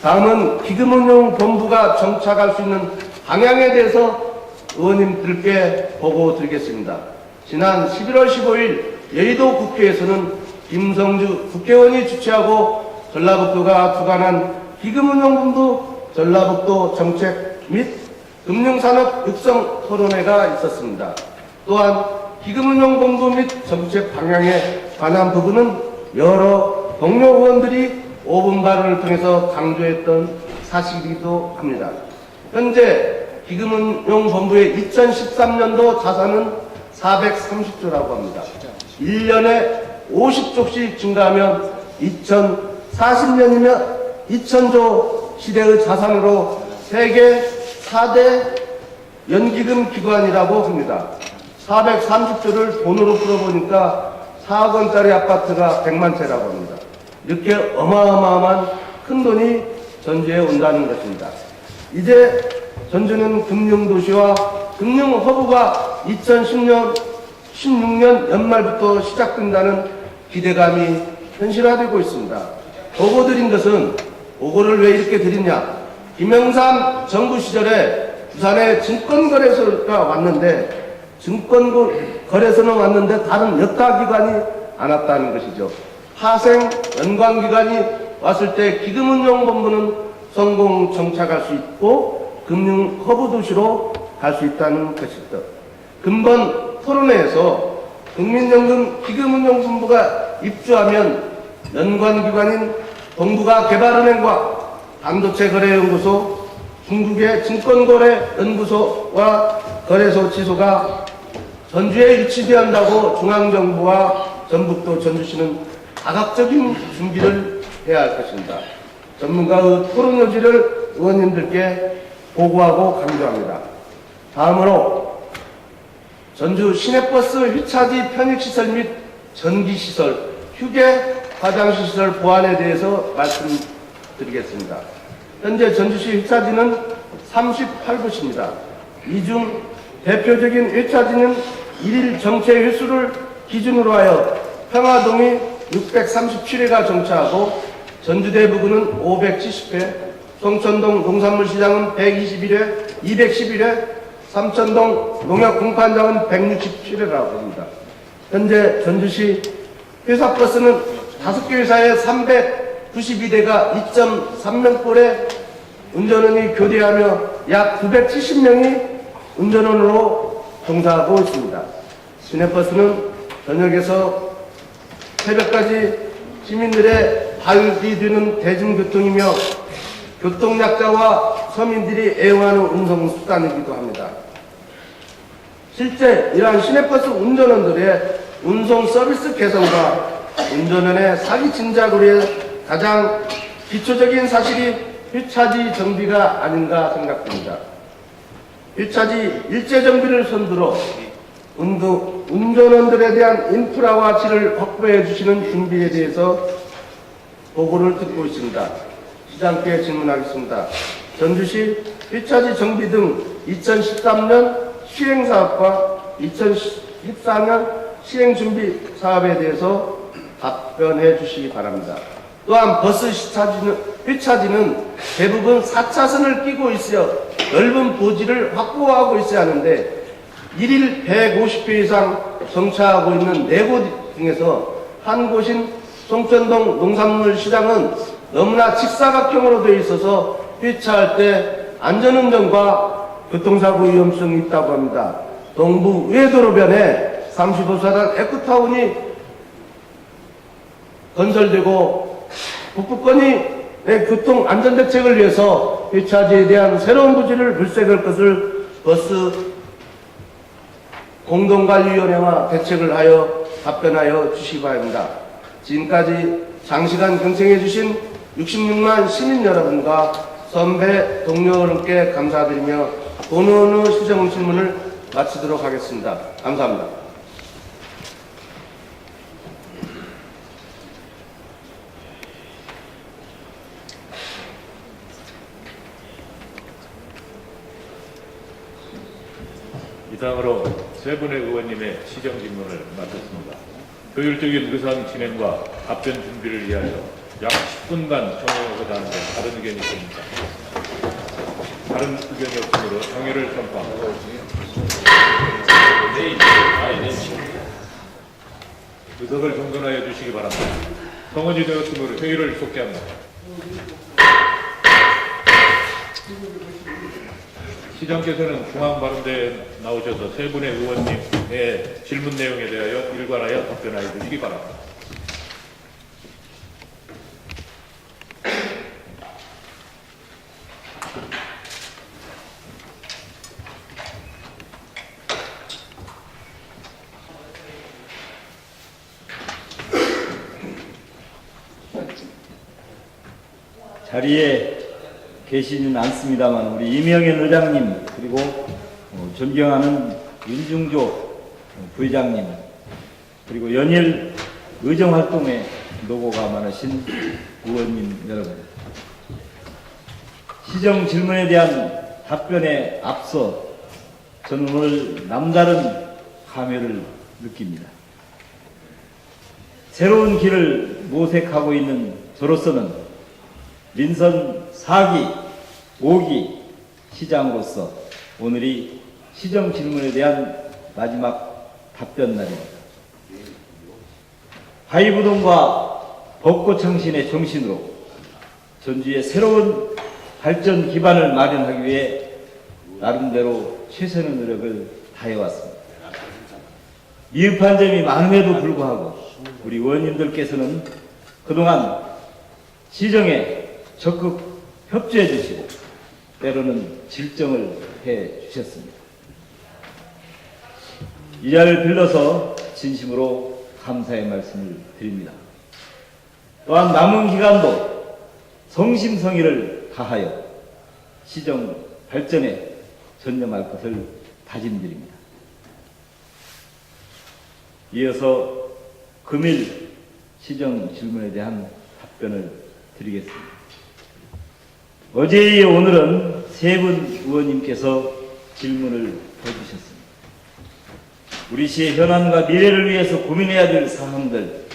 Speaker 5: 다음은 기금운용본부가 정착할 수 있는 방향에 대해서 의원님들께 보고 드리겠습니다. 지난 11월 15일 여의도 국회에서는 김성주 국회의원이 주최하고 전라북도가 주관한 기금운용본부 전라북도 정책 및 금융산업 육성 토론회가 있었습니다. 또한 기금운용본부 및 정책 방향에 관한 부분은 여러 동료 의원들이 5분 발언을 통해서 강조했던 사실이기도 합니다. 현재 기금운용본부의 2013년도 자산은 430조라고 합니다. 1년에 50조씩 증가하면 2040년이면 2000조 시대의 자산으로 세계 4대 연기금 기관이라고 합니다. 430조를 돈으로 풀어보니까 4억 원짜리 아파트가 100만 채라고 합니다. 이렇게 어마어마한 큰 돈이 전주에 온다는 것입니다. 이제 전주는 금융도시와 금융허브가 2016년 연말부터 시작된다는 기대감이 현실화되고 있습니다. 보고 드린 것은 보고를 왜 이렇게 드리냐? 김영삼 정부 시절에 부산에 증권거래소가 왔는데 증권거래소는 왔는데 다른 여타기관이 안 왔다는 것이죠. 하생 연관기관이 왔을 때 기금운용본부는 성공 정착할 수 있고 금융허브 도시로 갈 수 있다는 것입니다. 근본 토론회에서 국민연금 기금운용본부가 입주하면 연관기관인 동북아 개발은행과 반도체거래연구소, 중국의 증권거래연구소와 거래소 지소가 전주에 위치되어야 한다고 중앙정부와 전북도 전주시는 다각적인 준비를 해야 할 것입니다. 전문가의 토론 요지를 의원님들께 보고하고 강조합니다. 다음으로 전주 시내버스 휘차지 편익시설 및 전기시설, 휴게 화장실시설 보완에 대해서 말씀드리겠습니다. 현재 전주시 휘차지는 38곳입니다. 이 중 대표적인 휘차지는 1일 정체 횟수를 기준으로 하여 평화동이 637회가 정차하고 전주대부근은 570회, 송천동 농산물시장은 121회, 211회, 삼천동 농협공판장은 167회라고 합니다. 현재 전주시 회사버스는 5개 회사에 392대가 2.3명꼴의 운전원이 교대하며 약 970명이 운전원으로 종사하고 있습니다. 시내버스는 저녁에서 새벽까지 시민들의 발이 되는 대중교통이며 교통약자와 서민들이 애용하는 운송수단이기도 합니다. 실제 이러한 시내버스 운전원들의 운송 서비스 개선과 운전원의 사기 진작으로의 가장 기초적인 사실이 휘차지 정비가 아닌가 생각됩니다. 휘차지 일제 정비를 선두로 운전원들에 대한 인프라와 질을 확보해 주시는 준비에 대해서 보고를 듣고 있습니다. 시장께 질문하겠습니다. 전주시 휘차지 정비 등 2013년 시행사업과 2014년 시행준비 사업에 대해서 답변해 주시기 바랍니다. 또한 버스 휘차지는 대부분 4차선을 끼고 있어 넓은 부지를 확보하고 있어야 하는데 1일 150회 이상 정차하고 있는 4곳 중에서 한 곳인 송천동 농산물 시장은 너무나 직사각형으로 되어 있어서 휘차할 때 안전운전과 교통사고 위험성이 있다고 합니다. 동부 외도로변에 35사단 에코타운이 건설되고 북부권의 교통 안전대책을 위해서 폐차지에 대한 새로운 부지를 물색할 것을 버스 공동관리위원회와 대책을 하여 답변하여 주시기 바랍니다. 지금까지 장시간 경청해 주신 66만 시민 여러분과 선배 동료 여러분께 감사드리며 본원의 시정 질문을 마치도록 하겠습니다. 감사합니다.
Speaker 1: 이상으로 세 분의 의원님의 시정 질문을 마쳤습니다. 효율적인 의상 진행과 답변 준비를 위하여 약 10분간 청원을 하는데 다른 의견이 있습니까? 다른 의견이 없으므로 정의를 선포합니다. 의석을 정돈하여 주시기 바랍니다. 성원이 되었으므로 회의를 속개합니다. 시장께서는 중앙발언대에 나오셔서 세 분의 의원님의 질문 내용에 대하여 일괄하여 답변하여 주시기 바랍니다.
Speaker 6: 자리에 계시지는 않습니다만 우리 이명현 의장님 그리고 존경하는 윤중조 부회장님 그리고 연일 의정활동에 노고가 많으신 의원님 여러분, 시정 질문에 대한 답변에 앞서 저는 오늘 남다른 감회를 느낍니다. 새로운 길을 모색하고 있는 저로서는 민선 4기, 5기 시장으로서 오늘이 시정 질문에 대한 마지막 답변 날입니다. 하이부동과 벚꽃창신의 정신으로 전주의 새로운 발전 기반을 마련하기 위해 나름대로 최선의 노력을 다해왔습니다. 미흡한 점이 많음에도 불구하고 우리 의원님들께서는 그동안 시정에 적극 협조해 주시고 때로는 질정을 해 주셨습니다. 이 자리를 빌려서 진심으로 감사의 말씀을 드립니다. 또한 남은 기간도 성심성의를 다하여 시정 발전에 전념할 것을 다짐드립니다. 이어서 금일 시정 질문에 대한 답변을 드리겠습니다. 어제에 이어 오늘은 세 분 의원님께서 질문을 해주셨습니다. 우리 시의 현안과 미래를 위해서 고민해야 될 사항들,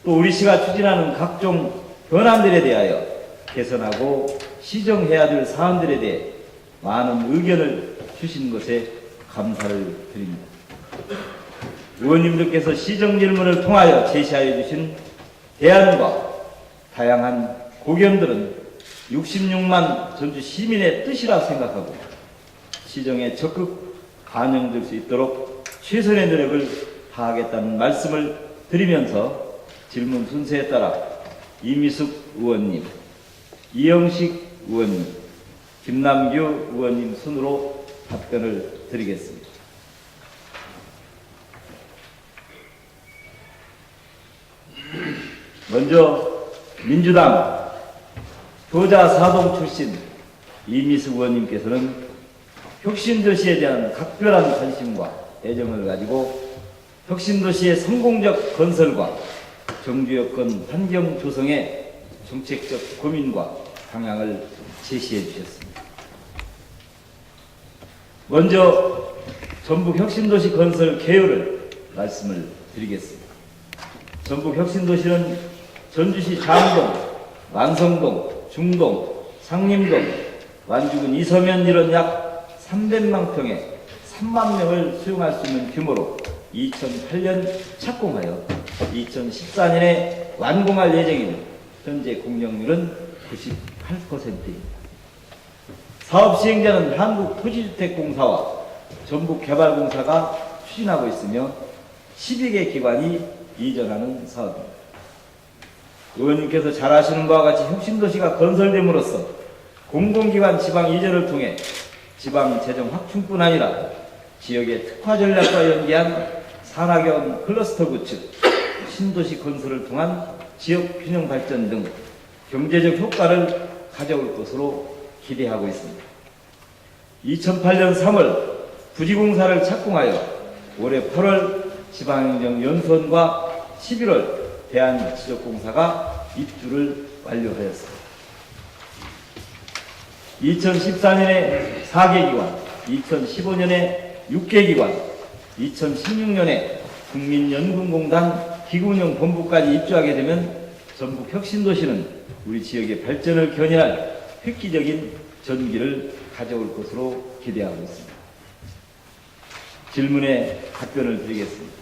Speaker 6: 또 우리 시가 추진하는 각종 현안들에 대하여 개선하고 시정해야 될 사안들에 대해 많은 의견을 주신 것에 감사를 드립니다. 의원님들께서 시정 질문을 통하여 제시하여 주신 대안과 다양한 고견들은 66만 전주 시민의 뜻이라 생각하고 시정에 적극 반영될 수 있도록 최선의 노력을 다하겠다는 말씀을 드리면서 질문 순서에 따라 이미숙 의원님, 이영식 의원님, 김남규 의원님 순으로 답변을 드리겠습니다. 먼저 민주당 교자사동 출신 이미숙 의원님께서는 혁신도시에 대한 각별한 관심과 애정을 가지고 혁신도시의 성공적 건설과 정주 여건 환경 조성의 정책적 고민과 방향을 제시해 주셨습니다. 먼저 전북 혁신도시 건설 개요를 말씀을 드리겠습니다. 전북 혁신도시는 전주시 장동, 만성동, 중동, 상림동, 완주군 이서면 이런 약 300만 평에 3만 명을 수용할 수 있는 규모로 2008년 착공하여 2014년에 완공할 예정이며 현재 공영률은 98%입니다. 사업 시행자는 한국토지주택공사와 전북개발공사가 추진하고 있으며 12개 기관이 이전하는 사업입니다. 의원님께서 잘 아시는 바와 같이 혁신도시가 건설됨으로써 공공기관 지방 이전을 통해 지방 재정 확충뿐 아니라 지역의 특화 전략과 연계한 산학연 클러스터 구축, 신도시 건설을 통한 지역 균형 발전 등 경제적 효과를 가져올 것으로 기대하고 있습니다. 2008년 3월 부지공사를 착공하여 올해 8월 지방행정연수원과 11월 대한지적공사가 입주를 완료하였습니다. 2014년에 4개 기관, 2015년에 6개 기관, 2016년에 국민연금공단 기구운영 본부까지 입주하게 되면 전북 혁신도시는 우리 지역의 발전을 견인할 획기적인 전기를 가져올 것으로 기대하고 있습니다. 질문에 답변을 드리겠습니다.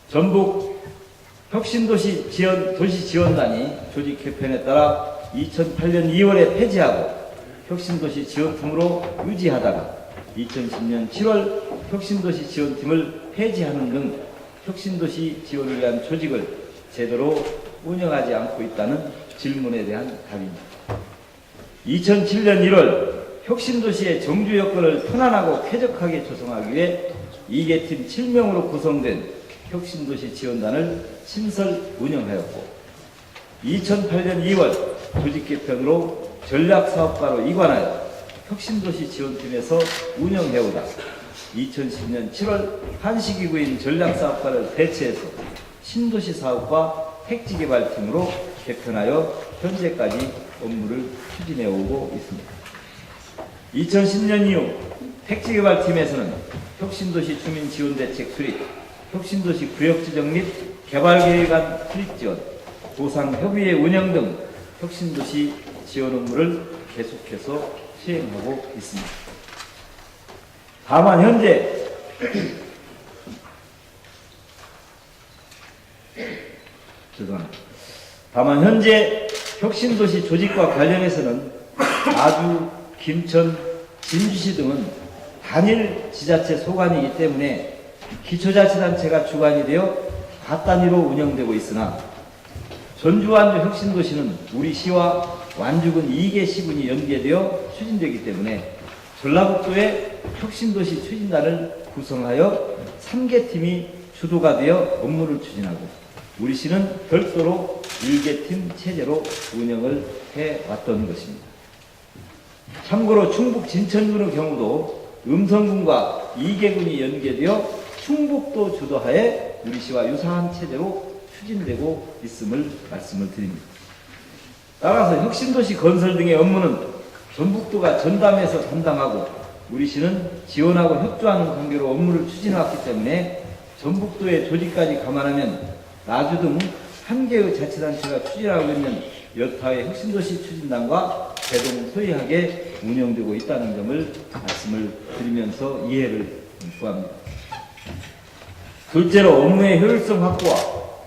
Speaker 6: 전북 혁신도시 도시지원단이 조직 개편에 따라 2008년 2월에 폐지하고 혁신도시 지원팀으로 유지하다가 2010년 7월 혁신도시 지원팀을 폐지하는 등 혁신도시 지원을 위한 조직을 제대로 운영하지 않고 있다는 질문에 대한 답입니다. 2007년 1월 혁신도시의 정주 여건을 편안하고 쾌적하게 조성하기 위해 2개 팀 7명으로 구성된 혁신도시 지원단을 신설 운영하였고 2008년 2월 조직 개편으로 전략사업과로 이관하여 혁신도시 지원팀에서 운영해오다 2010년 7월 한시기구인 전략사업과를 대체해서 신도시 사업과 택지개발팀으로 개편하여 현재까지 업무를 추진해오고 있습니다. 2010년 이후 택지개발팀에서는 혁신도시 주민지원대책 수립, 혁신도시 구역지정 및 개발계획안 수립지원, 보상협의회 운영 등 혁신도시 지원 업무를 계속해서 시행하고 있습니다. 다만 현재 혁신도시 조직과 관련해서는 아주, 김천, 진주시 등은 단일 지자체 소관이기 때문에 기초자치단체가 주관이 되어 갓단위로 운영되고 있으나 전주 완주 혁신도시는 우리 시와 완주군 2개 시군이 연계되어 추진되기 때문에 전라북도의 혁신도시 추진단을 구성하여 3개 팀이 주도가 되어 업무를 추진하고 우리 시는 별도로 1개 팀 체제로 운영을 해왔던 것입니다. 참고로 충북 진천군의 경우도 음성군과 2개군이 연계되어 충북도 주도하에 우리 시와 유사한 체제로 추진되고 있음을 말씀을 드립니다. 따라서 혁신도시 건설 등의 업무는 전북도가 전담해서 담당하고 우리 시는 지원하고 협조하는 관계로 업무를 추진해왔기 때문에 전북도의 조직까지 감안하면 나주 등 한 개의 자치단체가 추진하고 있는 여타의 혁신도시 추진단과 대동소이하게 운영되고 있다는 점을 말씀을 드리면서 이해를 구합니다. 둘째로 업무의 효율성 확보와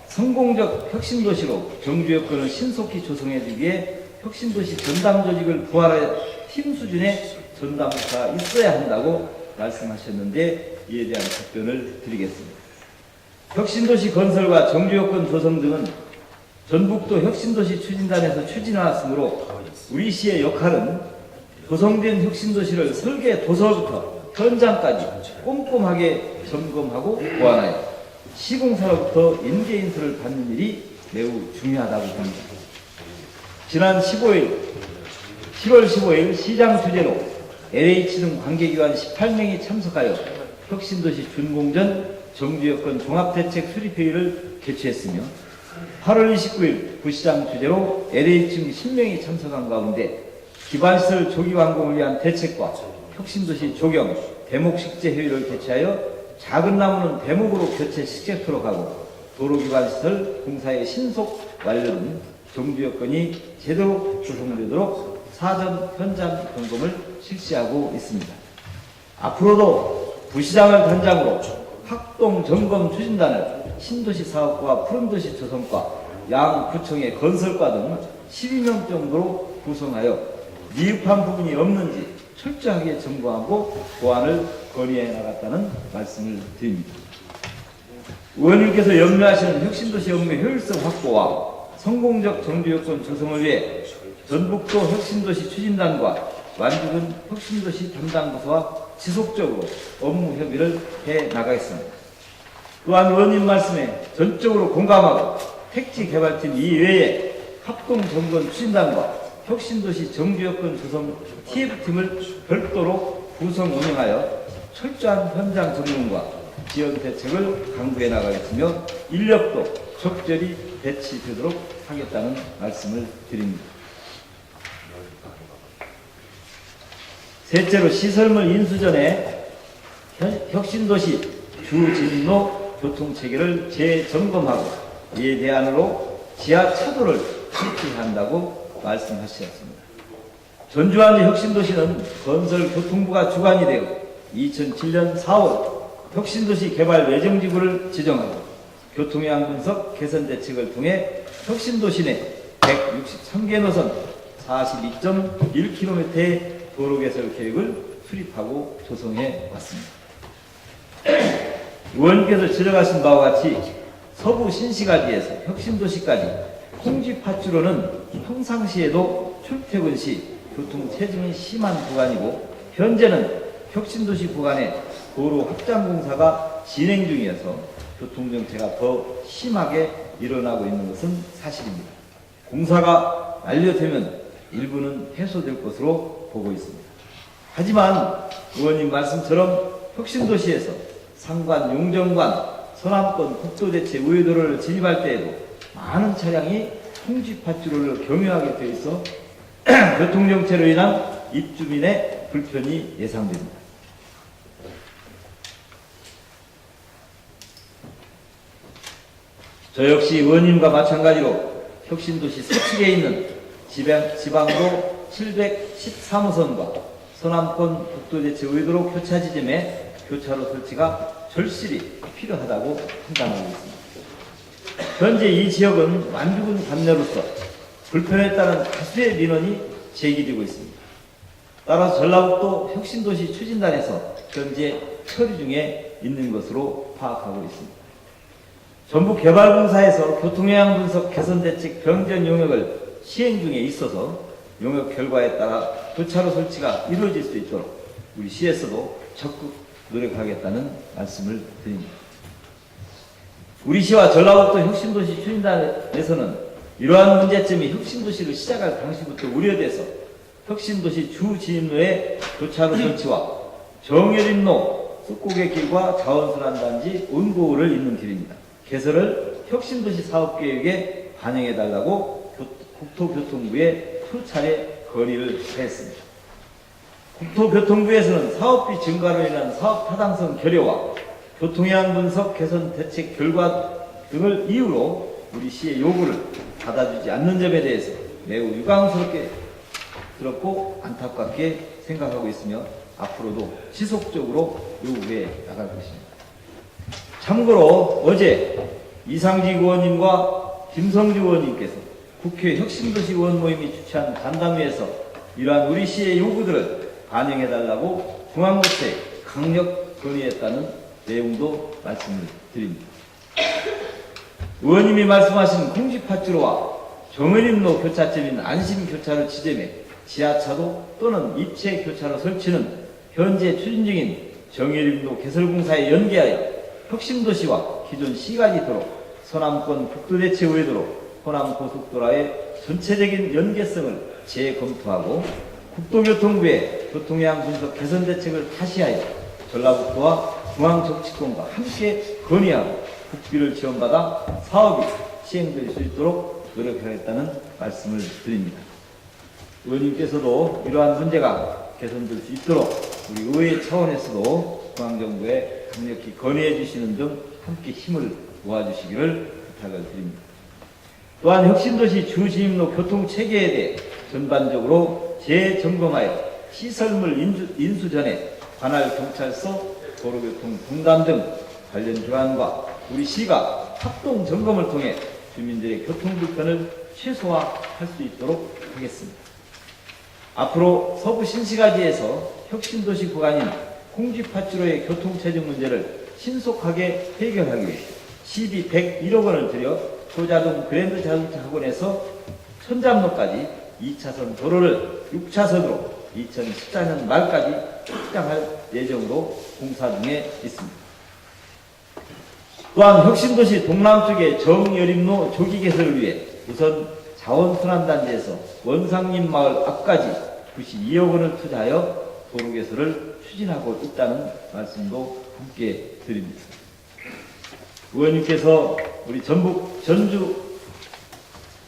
Speaker 6: 성공적 혁신도시로 정주 여건을 신속히 조성해주기 위해 혁신도시 전담 조직을 부활해 팀 수준의 전담부가 있어야 한다고 말씀하셨는데 이에 대한 답변을 드리겠습니다. 혁신도시 건설과 정주 여건 조성 등은 전북도 혁신도시 추진단에서 추진해왔으므로 우리 시의 역할은 조성된 혁신도시를 설계 도서부터 현장까지 꼼꼼하게 점검하고 보완하여 시공사로부터 인계인수를 받는 일이 매우 중요하다고 봅니다. 지난 7월 15일 시장 주재로 LH 등 관계기관 18명이 참석하여 혁신도시 준공전 정주여건 종합대책 수립회의를 개최했으며 8월 29일 부시장 주재로 LH 등 10명이 참석한 가운데 기반시설 조기 완공을 위한 대책과 혁신도시 조경, 대목식재 회의를 개최하여 작은 나무는 대목으로 교체 시작토록 하고 도로기반시설 공사의 신속 완료 등 정주 여건이 제대로 조성되도록 사전 현장 점검을 실시하고 있습니다. 앞으로도 부시장을 단장으로 학동 점검 추진단을 신도시 사업과 푸른도시 조성과 양 구청의 건설과 등 12명 정도로 구성하여 미흡한 부분이 없는지 철저하게 점검하고 보완을 건의해 나갔다는 말씀을 드립니다. 의원님께서 염려하시는 혁신도시 업무 효율성 확보와 성공적 정주 여건 조성을 위해 전북도 혁신도시 추진단과 완주군 혁신도시 담당부서와 지속적으로 업무 협의를 해 나가겠습니다. 또한 의원님 말씀에 전적으로 공감하고 택지개발팀 이외에 합동정권 추진단과 혁신도시 정주여건 조성 TF팀을 별도로 구성 운영하여 철저한 현장 점검과 지원 대책을 강구해 나가겠으며 인력도 적절히 배치되도록 하겠다는 말씀을 드립니다. 셋째로 시설물 인수 전에 혁신도시 주진로 교통체계를 재점검하고 이에 대안으로 지하 차도를 실시한다고 말씀하셨습니다. 전주환 혁신도시는 건설교통부가 주관이 되어 2007년 4월 혁신도시 개발 예정지구를 지정하고 교통량 분석 개선 대책을 통해 혁신도시 내 163개 노선 42.1km의 도로 개설 계획을 수립하고 조성해 왔습니다. 의원께서 지적하신 바와 같이 서부 신시가지에서 혁신도시까지 홍지파주로는 평상시에도 출퇴근 시 교통 체증이 심한 구간이고 현재는 혁신도시 구간에 도로 확장 공사가 진행 중이어서 교통정체가 더 심하게 일어나고 있는 것은 사실입니다. 공사가 완료되면 일부는 해소될 것으로 보고 있습니다. 하지만 의원님 말씀처럼 혁신도시에서 상관, 용정관, 서남권 국도대체 우회도로를 진입할 때에도 많은 차량이 홍지파주로를 경유하게 되어 있어 교통정체로 인한 입주민의 불편이 예상됩니다. 저 역시 의원님과 마찬가지로 혁신도시 서측에 있는 지방도 713호선과 서남권 국도대체 우회도로 교차 지점에 교차로 설치가 절실히 필요하다고 판단하고 있습니다. 현재 이 지역은 완주군 관내로서 불편에 따른 다수의 민원이 제기되고 있습니다. 따라서 전라북도 혁신도시 추진단에서 현재 처리 중에 있는 것으로 파악하고 있습니다. 전북개발공사에서 교통영향 분석 개선대책 병전 용역을 시행 중에 있어서 용역 결과에 따라 교차로 설치가 이루어질 수 있도록 우리 시에서도 적극 노력하겠다는 말씀을 드립니다. 우리 시와 전라북도 혁신도시 추진단에서는 이러한 문제점이 혁신도시를 시작할 당시부터 우려돼서 혁신도시 주진입로의 교차로 설치와 정열인로 숲고개 길과 자원순환단지 온고를 잇는 길입니다. 개설을 혁신도시 사업계획에 반영해달라고 국토교통부에 수차례 건의를 했습니다. 국토교통부에서는 사업비 증가로 인한 사업 타당성 결여와 교통영향 분석 개선 대책 결과 등을 이유로 우리 시의 요구를 받아주지 않는 점에 대해서 매우 유감스럽게 들었고 안타깝게 생각하고 있으며 앞으로도 지속적으로 요구해 나갈 것입니다. 참고로 어제 이상직 의원님과 김성주 의원님께서 국회 혁신도시 의원 모임이 주최한 간담회에서 이러한 우리 시의 요구들을 반영해달라고 중앙부처에 강력 건의했다는 내용도 말씀을 드립니다. 의원님이 말씀하신 홍지파주로와 정은임로 교차점인 안심교차로 지점에 지하차도 또는 입체 교차로 설치는 현재 추진 중인 정일림로 개설공사에 연계하여 혁신도시와 기존 시가지 도로, 서남권 국도대체 우회도로, 호남고속도로의 전체적인 연계성을 재검토하고 국도교통부의 교통영향 분석 개선 대책을 타시하여 전라북도와 중앙정치권과 함께 건의하고 국비를 지원받아 사업이 시행될 수 있도록 노력하겠다는 말씀을 드립니다. 의원님께서도 이러한 문제가 개선될 수 있도록 우리 의회 차원에서도 중앙정부에 강력히 건의해 주시는 등 함께 힘을 모아주시기를 부탁을 드립니다. 또한 혁신도시 주진입로 교통체계에 대해 전반적으로 재점검하여 시설물 인수 전에 관할 경찰서, 도로교통 분담 등 관련 기관과 우리 시가 합동 점검을 통해 주민들의 교통 불편을 최소화할 수 있도록 하겠습니다. 앞으로 서부 신시가지에서 혁신도시 구간인 홍지파출로의 교통체증 문제를 신속하게 해결하기 위해 시비 101억 원을 들여 소자동 그랜드 자동차 학원에서 천잡로까지 2차선 도로를 6차선으로 2014년 말까지 확장할 예정으로 공사 중에 있습니다. 또한 혁신도시 동남쪽의 정여림로 조기 개설을 위해 우선 자원순환단지에서 원상림 마을 앞까지 92억 원을 투자하여 도로 개설을 추진하고 있다는 말씀도 함께 드립니다. 의원님께서 우리 전북, 전주,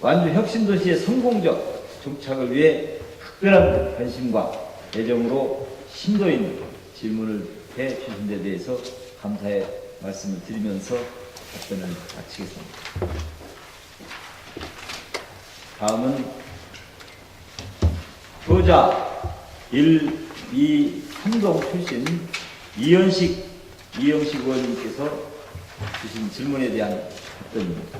Speaker 6: 완주 혁신도시의 성공적 정착을 위해 특별한 관심과 애정으로 심도 있는 질문을 해 주신 데 대해서 감사의 말씀을 드리면서 답변을 마치겠습니다. 다음은 교자 1, 2, 3동 출신 이영식 의원님께서 주신 질문에 대한 답변입니다.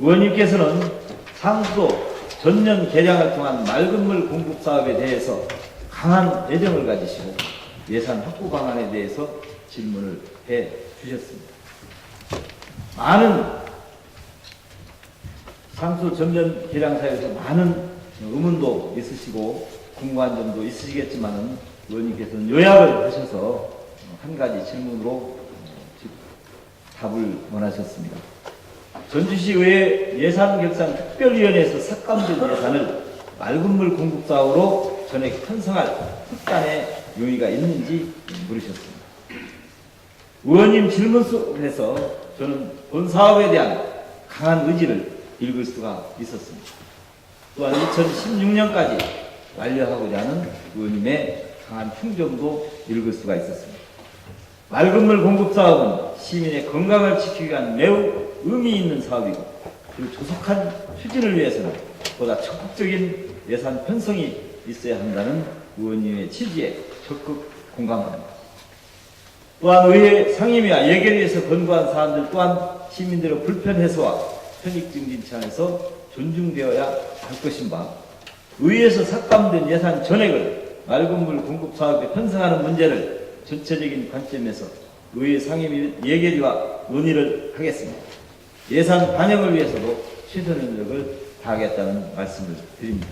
Speaker 6: 의원님께서는 상수도 전면 개량을 통한 맑은 물 공급 사업에 대해서 강한 애정을 가지시고 예산 확보 방안에 대해서 질문을 해 주셨습니다. 많은 상수 전면 개량 사업에서 많은 의문도 있으시고 궁금한 점도 있으시겠지만은 의원님께서는 요약을 하셔서 한 가지 질문으로 답을 원하셨습니다. 전주시의회 예산결산특별위원회에서 삭감된 예산을 맑은 물 공급 사업으로 전액 편성할 특단의 용의가 있는지 물으셨습니다. 의원님 질문 속에서 저는 본 사업에 대한 강한 의지를 읽을 수가 있었습니다. 또한 2016년까지 완료하고자 하는 의원님의 강한 충정도 읽을 수가 있었습니다. 맑은 물 공급 사업은 시민의 건강을 지키기 위한 매우 의미 있는 사업이고 그 조속한 추진을 위해서는 보다 적극적인 예산 편성이 있어야 한다는 의원님의 취지에 적극 공감합니다. 또한 의회 상임위와 예결위에서 권고한 사안들 또한 시민들의 불편 해소와 편익 증진 차원에서 존중되어야 할 것인 바 의회에서 삭감된 예산 전액을 맑은 물 공급 사업에 편성하는 문제를 전체적인 관점에서 의회 상임위 예결위와 논의를 하겠습니다. 예산 반영을 위해서도 최선의 노력을 다하겠다는 말씀을 드립니다.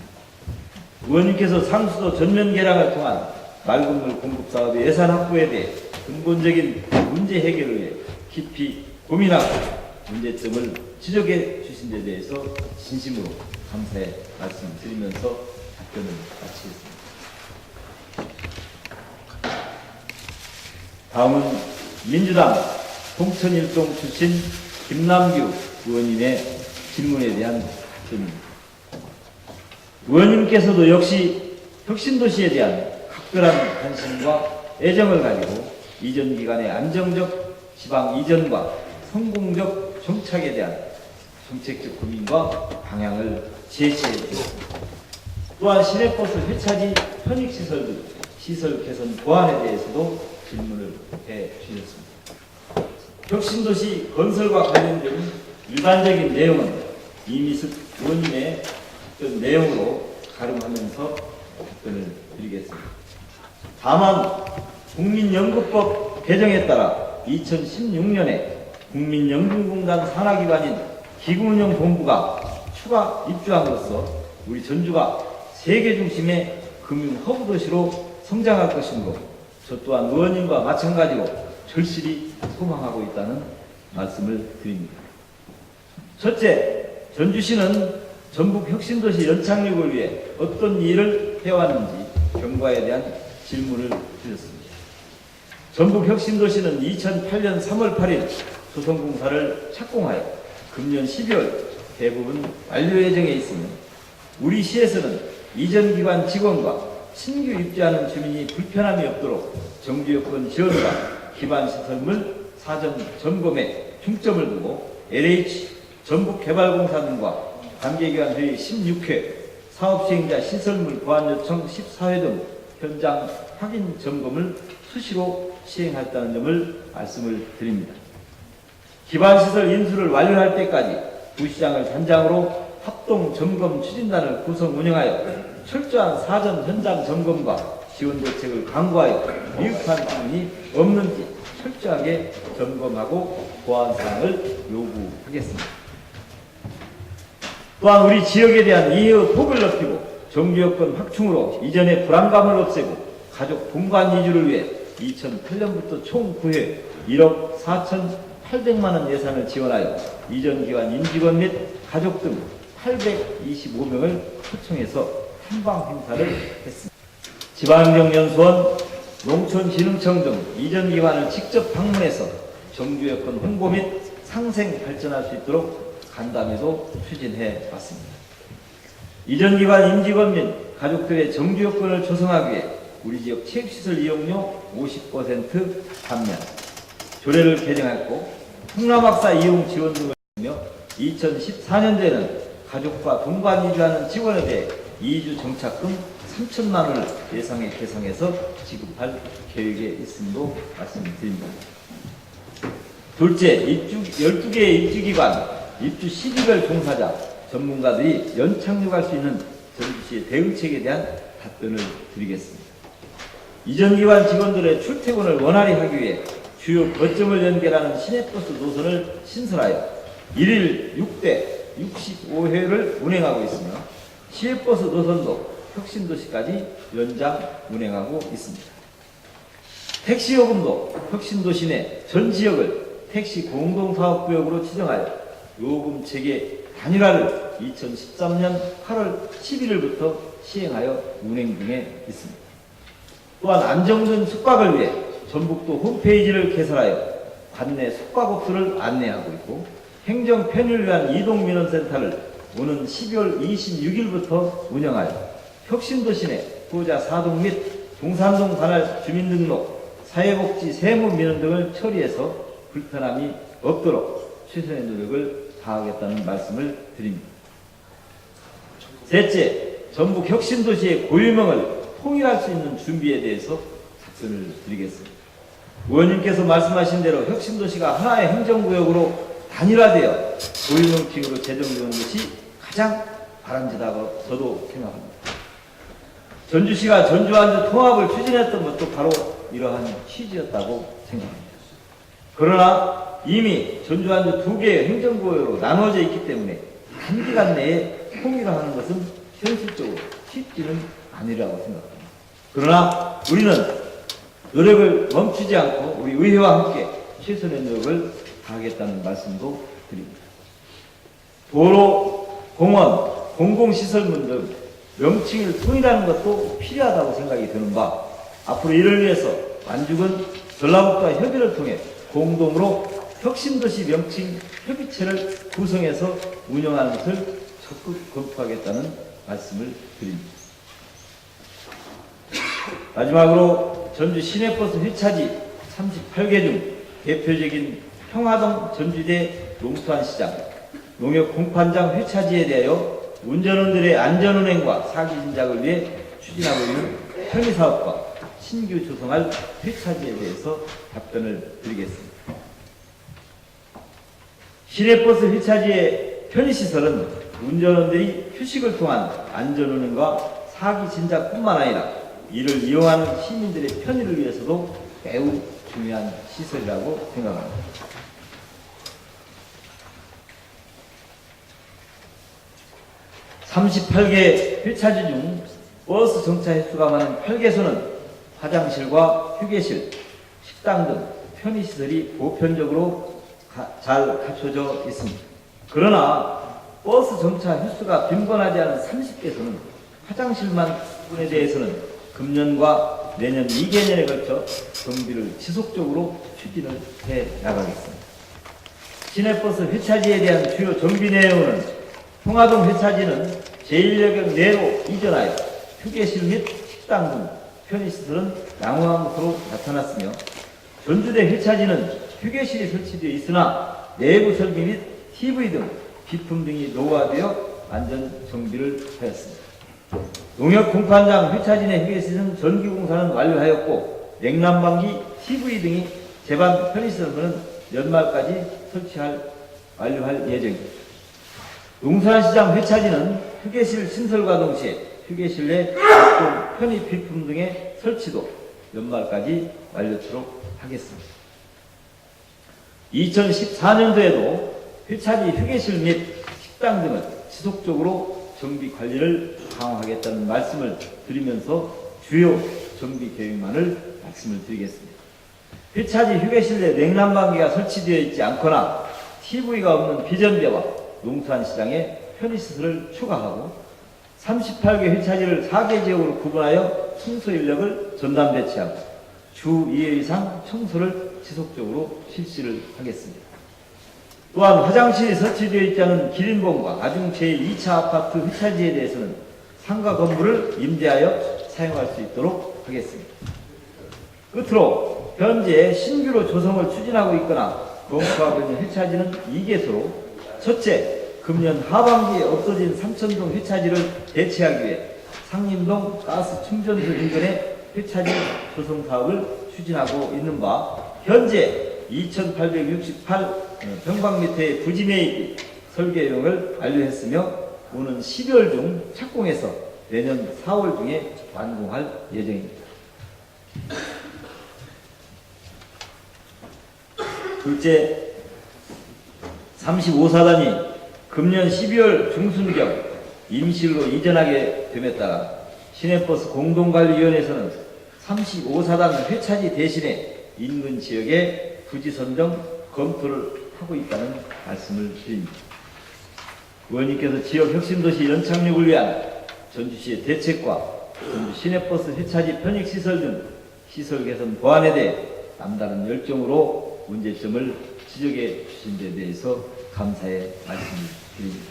Speaker 6: 의원님께서 상수도 전면 개량을 통한 맑은 물 공급 사업의 예산 확보에 대해 근본적인 문제 해결을 위해 깊이 고민하고 문제점을 지적해 주신 데 대해서 진심으로 감사의 말씀을 드리면서 답변을 마치겠습니다. 다음은 민주당 송천일동 출신 김남규 의원님의 질문에 대한 답변입니다. 의원님께서도 역시 혁신도시에 대한 각별한 관심과 애정을 가지고 이전 기간의 안정적 지방 이전과 성공적 정착에 대한 정책적 고민과 방향을 제시해 주셨습니다. 또한 시내버스 회차지 편익시설 등 시설 개선 보완에 대해서도 질문을 해 주셨습니다. 혁신도시 건설과 관련된 일반적인 내용은 이미숙 의원님의 답변 내용으로 가름하면서 답변을 드리겠습니다. 다만 국민연금법 개정에 따라 2016년에 국민연금공단 산하기관인 기금운용본부가 추가 입주함으로써 우리 전주가 세계 중심의 금융 허브 도시로 성장할 것이므로 저 또한 의원님과 마찬가지로 절실히 소망하고 있다는 말씀을 드립니다. 첫째, 전주시는 전북 혁신도시 연착륙을 위해 어떤 일을 해왔는지 경과에 대한 질문을 드렸습니다. 전북 혁신도시는 2008년 3월 8일 조성공사를 착공하여 금년 12월 대부분 완료 예정에 있으며 우리 시에서는 이전 기관 직원과 신규 입주하는 주민이 불편함이 없도록 정주 여건 지원과 기반 시설물 사전 점검에 중점을 두고 LH 전북개발공사 등과 관계기관 회의 16회, 사업시행자 시설물 보완 요청 14회 등 현장 확인 점검을 수시로 시행했다는 점을 말씀을 드립니다. 기반시설 인수를 완료할 때까지 부시장을 단장으로 합동 점검 추진단을 구성 운영하여 철저한 사전 현장 점검과 지원 대책을 강구하여 미흡한 부분이 없는지 철저하게 점검하고 보완 사항을 요구하겠습니다. 또한 우리 지역에 대한 이해의 폭을 넓히고 정규여건 확충으로 이전의 불안감을 없애고 가족 동반 이주를 위해 2008년부터 총 9회 1억 4,800만 원 예산을 지원하여 이전 기관 임직원 및 가족 등 825명을 초청해서 탐방 행사를 했습니다. 지방행정연수원, 농촌진흥청 등 이전 기관을 직접 방문해서 정규여건 홍보 및 상생 발전할 수 있도록 간담회도 추진해 왔습니다. 이전 기관 임직원 및 가족들의 정규여건을 조성하기 위해 우리 지역 체육시설 이용료 50% 감면, 조례를 개정했고 풍남학사 이용 지원 등을 하며 2014년도에는 가족과 동반 이주하는 직원에 대해 2주 정착금 3천만 원을 예상에 계상해서 지급할 계획에 있음도 말씀드립니다. 둘째, 12개의 입주기관, 입주 시기별 종사자, 전문가들이 연착륙할 수 있는 전주시의 대응책에 대한 답변을 드리겠습니다. 이전 기관 직원들의 출퇴근을 원활히 하기 위해 주요 거점을 연결하는 시내버스 노선을 신설하여 1일 6대 65회를 운행하고 있으며 시외버스 노선도 혁신도시까지 연장 운행하고 있습니다. 택시요금도 혁신도시 내 전 지역을 택시 공동사업구역으로 지정하여 요금 체계 단일화를 2013년 8월 11일부터 시행하여 운행 중에 있습니다. 또한 안정된 숙박을 위해 전북도 홈페이지를 개설하여 관내 숙박업소를 안내하고 있고 행정 편의를 위한 이동민원센터를 오는 12월 26일부터 운영하여 혁신도시 내 후자 사동 및 동산동 관할 주민등록, 사회복지 세무민원 등을 처리해서 불편함이 없도록 최선의 노력을 다하겠다는 말씀을 드립니다. 셋째, 전북 혁신도시의 고유명을 통일할 수 있는 준비에 대해서 답변을 드리겠습니다. 의원님께서 말씀하신 대로 혁신도시가 하나의 행정구역으로 단일화되어 고유명칭으로 제정되는 것이 가장 바람직하다고 저도 생각합니다. 전주시가 전주안주 통합을 추진했던 것도 바로 이러한 취지였다고 생각합니다. 그러나 이미 전주안주 2개의 행정구역으로 나눠져 있기 때문에 단기간 내에 통일화하는 것은 현실적으로 쉽지는 아니라고 생각합니다. 그러나 우리는 노력을 멈추지 않고 우리 의회와 함께 최선의 노력을 다하겠다는 말씀도 드립니다. 도로, 공원, 공공시설물 등 명칭을 통일하는 것도 필요하다고 생각이 드는 바, 앞으로 이를 위해서 안죽은 전라북도와 협의를 통해 공동으로 혁신도시 명칭 협의체를 구성해서 운영하는 것을 적극 검토하겠다는 말씀을 드립니다. 마지막으로 전주 시내버스 회차지 38개 중 대표적인 평화동 전주대 농수환시장, 농협 공판장 회차지에 대하여 운전원들의 안전운행과 사기 진작을 위해 추진하고 있는 편의사업과 신규 조성할 회차지에 대해서 답변을 드리겠습니다. 시내버스 회차지의 편의시설은 운전원들이 휴식을 통한 안전운행과 사기 진작뿐만 아니라 이를 이용하는 시민들의 편의를 위해서도 매우 중요한 시설이라고 생각합니다. (38개) 회차지 중 버스 정차 횟수가 많은 8개소는 화장실과 휴게실, 식당 등 편의시설이 보편적으로 잘 갖춰져 있습니다. 그러나 버스 정차 횟수가 빈번하지 않은 30개소는 화장실만 부분에 대해서는 금년과 내년 2개년에 걸쳐 정비를 지속적으로 추진을 해 나가겠습니다. 시내버스 회차지에 대한 주요 정비 내용은 평화동 회차지는 제1여경 내로 이전하여 휴게실 및 식당 등 편의시설은 양호한 것으로 나타났으며 전주대 회차지는 휴게실이 설치되어 있으나 내부 설비 및 TV 등 비품 등이 노후화되어 안전 정비를 하였습니다. 농협 공판장 회차지 내 휴게실은 전기공사는 완료하였고 냉난방기, TV 등이 제반 편의시설은 연말까지 완료할 예정입니다. 농산시장 회차지는 휴게실 신설과 동시에 휴게실 내 각종 편의 필품 등의 설치도 연말까지 완료토록 하겠습니다. 2014년도에도 회차지 휴게실 및 식당 등을 지속적으로 정비 관리를 강화하겠다는 말씀을 드리면서 주요 정비 계획만을 말씀을 드리겠습니다. 회차지 휴게실 내 냉난방기가 설치되어 있지 않거나 TV가 없는 비전대와 농산시장에 편의시설을 추가하고 38개 회차지를 4개 지역으로 구분하여 청소 인력을 전담 배치하고 주 2회 이상 청소를 지속적으로 실시를 하겠습니다. 또한 화장실이 설치되어 있지 않은 기린봉과 아중 제2차 아파트 회차지에 대해서는 상가 건물을 임대하여 사용할 수 있도록 하겠습니다. 끝으로 현재 신규로 조성을 추진하고 있거나 검토하고 있는 회차지는 2개소로 첫째, 금년 하반기에 없어진 삼천동 회차지를 대체하기 위해 상림동 가스 충전소 인근에 회차지 조성 사업을 추진하고 있는 바 현재 2,868 평방미터의 부지 매입 설계용을 완료했으며 오는 12월 중 착공해서 내년 4월 중에 완공할 예정입니다. 둘째, 35사단이 금년 12월 중순경 임실로 이전하게 됨에 따라 시내버스 공동관리위원회에서는 35사단 회차지 대신에 인근 지역에 부지 선정 검토를 하고 있다는 말씀을 드립니다. 의원님께서 지역 혁신도시 연착륙을 위한 전주시의 대책과 전주 시내버스 회차지 편익시설 등 시설 개선 보완에 대해 남다른 열정으로 문제점을 지적해 주신 데 대해서 감사의 말씀을 드립니다.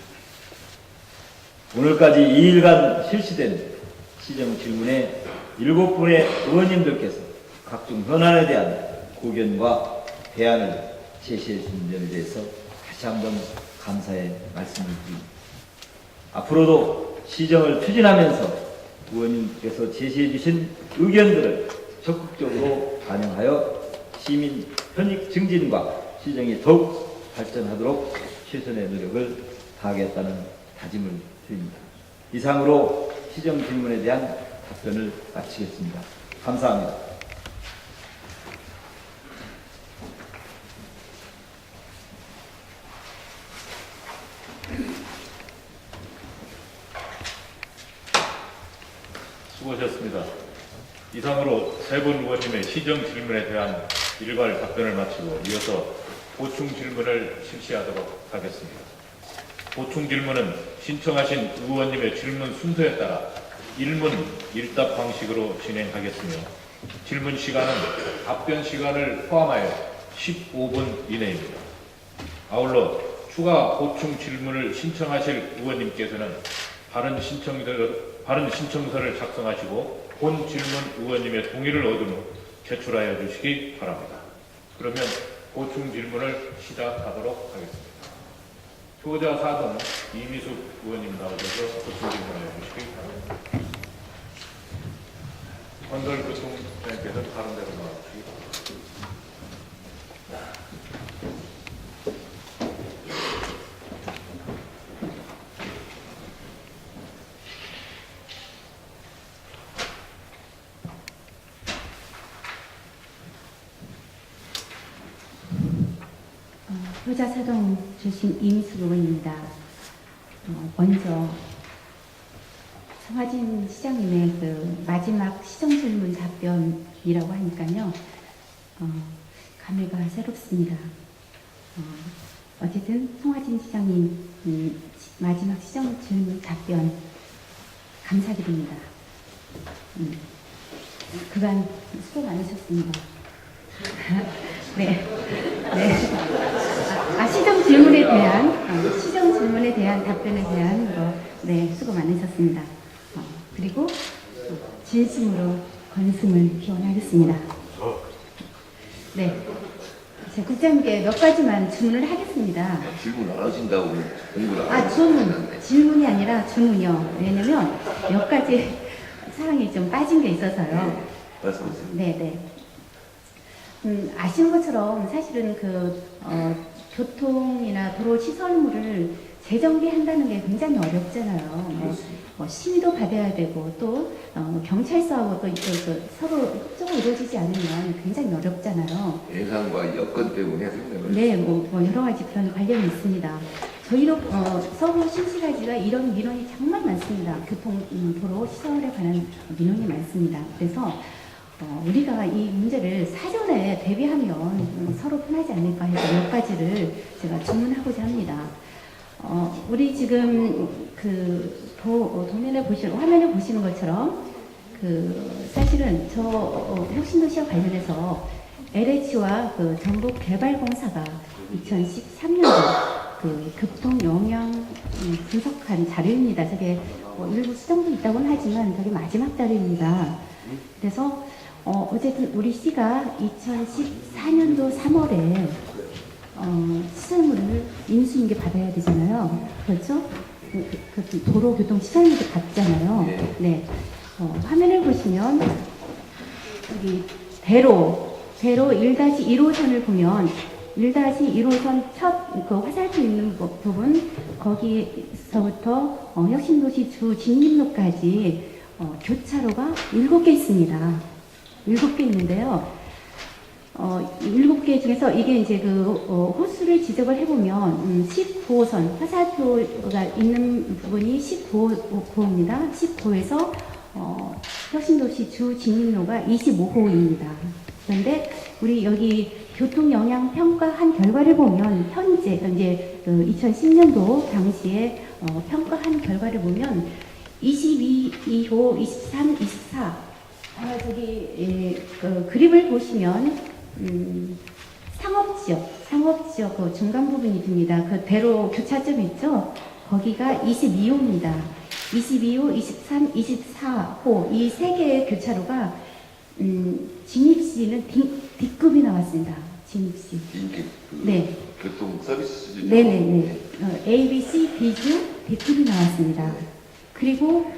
Speaker 6: 오늘까지 2일간 실시된 시정 질문에 7분의 의원님들께서 각종 현안에 대한 고견과 대안을 제시해 주신 점에 대해서 다시 한번 감사의 말씀을 드립니다. 앞으로도 시정을 추진하면서 의원님께서 제시해 주신 의견들을 적극적으로 반영하여 시민 편익 증진과 시정이 더욱 발전하도록 최선의 노력을 다하겠다는 다짐을 드립니다. 이상으로 시정 질문에 대한 답변을 마치겠습니다. 감사합니다.
Speaker 1: 수고하셨습니다. 이상으로 세 분 의원님의 시정 질문에 대한 일괄 답변을 마치고 이어서 보충 질문을 실시하도록 하겠습니다. 보충 질문은 신청하신 의원님의 질문 순서에 따라 1문 1답 방식으로 진행하겠으며 질문 시간은 답변 시간을 포함하여 15분 이내입니다. 아울러 추가 보충 질문을 신청하실 의원님께서는 발언 신청서를 작성하시고 본 질문 의원님의 동의를 얻은 후 제출하여 주시기 바랍니다. 그러면 보충 질문을 시작하도록 하겠습니다. 표자 4등 이미숙 의원님 나오셔서 보충 질문하여 주시기 바랍니다. 건설교통장께서는 다른 데로 나와주시기 바랍니다.
Speaker 2: 효자사동 출신 이미숙 의원입니다. 먼저 송하진 시장님의 그 마지막 시정 질문 답변이라고 하니까요, 감회가 새롭습니다. 어쨌든 송하진 시장님 마지막 시정 질문 답변 감사드립니다. 그간 수고 많으셨습니다. 네. 시정 질문에 대한 답변에 대한 네, 수고 많으셨습니다. 그리고 진심으로 건승을 기원하겠습니다. 네. 제 국장님께 몇 가지만 질문을 하겠습니다.
Speaker 5: 질문 안 하신다고 공부를
Speaker 2: 질문이 아니라 주문이요. 왜냐면 몇 가지 사항이 좀 빠진 게 있어서요.
Speaker 5: 말씀하세요.
Speaker 2: 네. 아시는 것처럼 사실은 교통이나 도로 시설물을 재정비 한다는 게 굉장히 어렵잖아요. 뭐 심의도 받아야 되고 또 경찰서하고 또 서로 협조가 이루어지지 않으면 굉장히 어렵잖아요.
Speaker 7: 예산과 여건 때문에 생각을
Speaker 2: 네, 뭐 여러 가지 그런 관련이 있습니다. 저희도 서구 신시가지가 이런 민원이 정말 많습니다. 교통도로 시설에 관한 민원이 많습니다. 그래서 우리가 이 문제를 사전에 대비하면 서로 편하지 않을까 해서 몇 가지를 제가 주문하고자 합니다. 우리 지금 화면에 보시는 것처럼 사실은 저 혁신도시와 관련해서 LH와 전국개발공사가 2013년도 교통 영향 분석한 자료입니다. 저게 일부 수정도 있다고는 하지만 저게 마지막 자료입니다. 그래서 어쨌든 우리 시가 2014년도 3월에 시설물을 인수인계 받아야 되잖아요. 그렇죠? 도로교통 시설물을 받잖아요. 네. 화면을 보시면 여기 대로 1-1호선을 보면 1-1호선 첫 화살표 있는 부분 거기서부터 혁신도시 주 진입로까지 교차로가 7개 있습니다. 7개 있는데요. 7개 중에서 이게 이제 호수를 지적을 해보면 19호선 화살표가 있는 부분이 19호입니다. 19호에서 혁신도시 주 진입로가 25호입니다. 그런데 우리 여기 교통 영향 평가한 결과를 보면 현재 이제 2010년도 당시에 평가한 결과를 보면 22호, 23, 24 그림을 보시면 상업지역 중간 부분이 듭니다. 대로 교차점 있죠? 거기가 22호입니다. 22호, 23, 24호 이 세 개의 교차로가 진입시는 D급이 나왔습니다. 진입시. 네.
Speaker 7: 교통 서비스 수준이요.
Speaker 2: 네네네. A, B, C, D주 D급이 나왔습니다. 그리고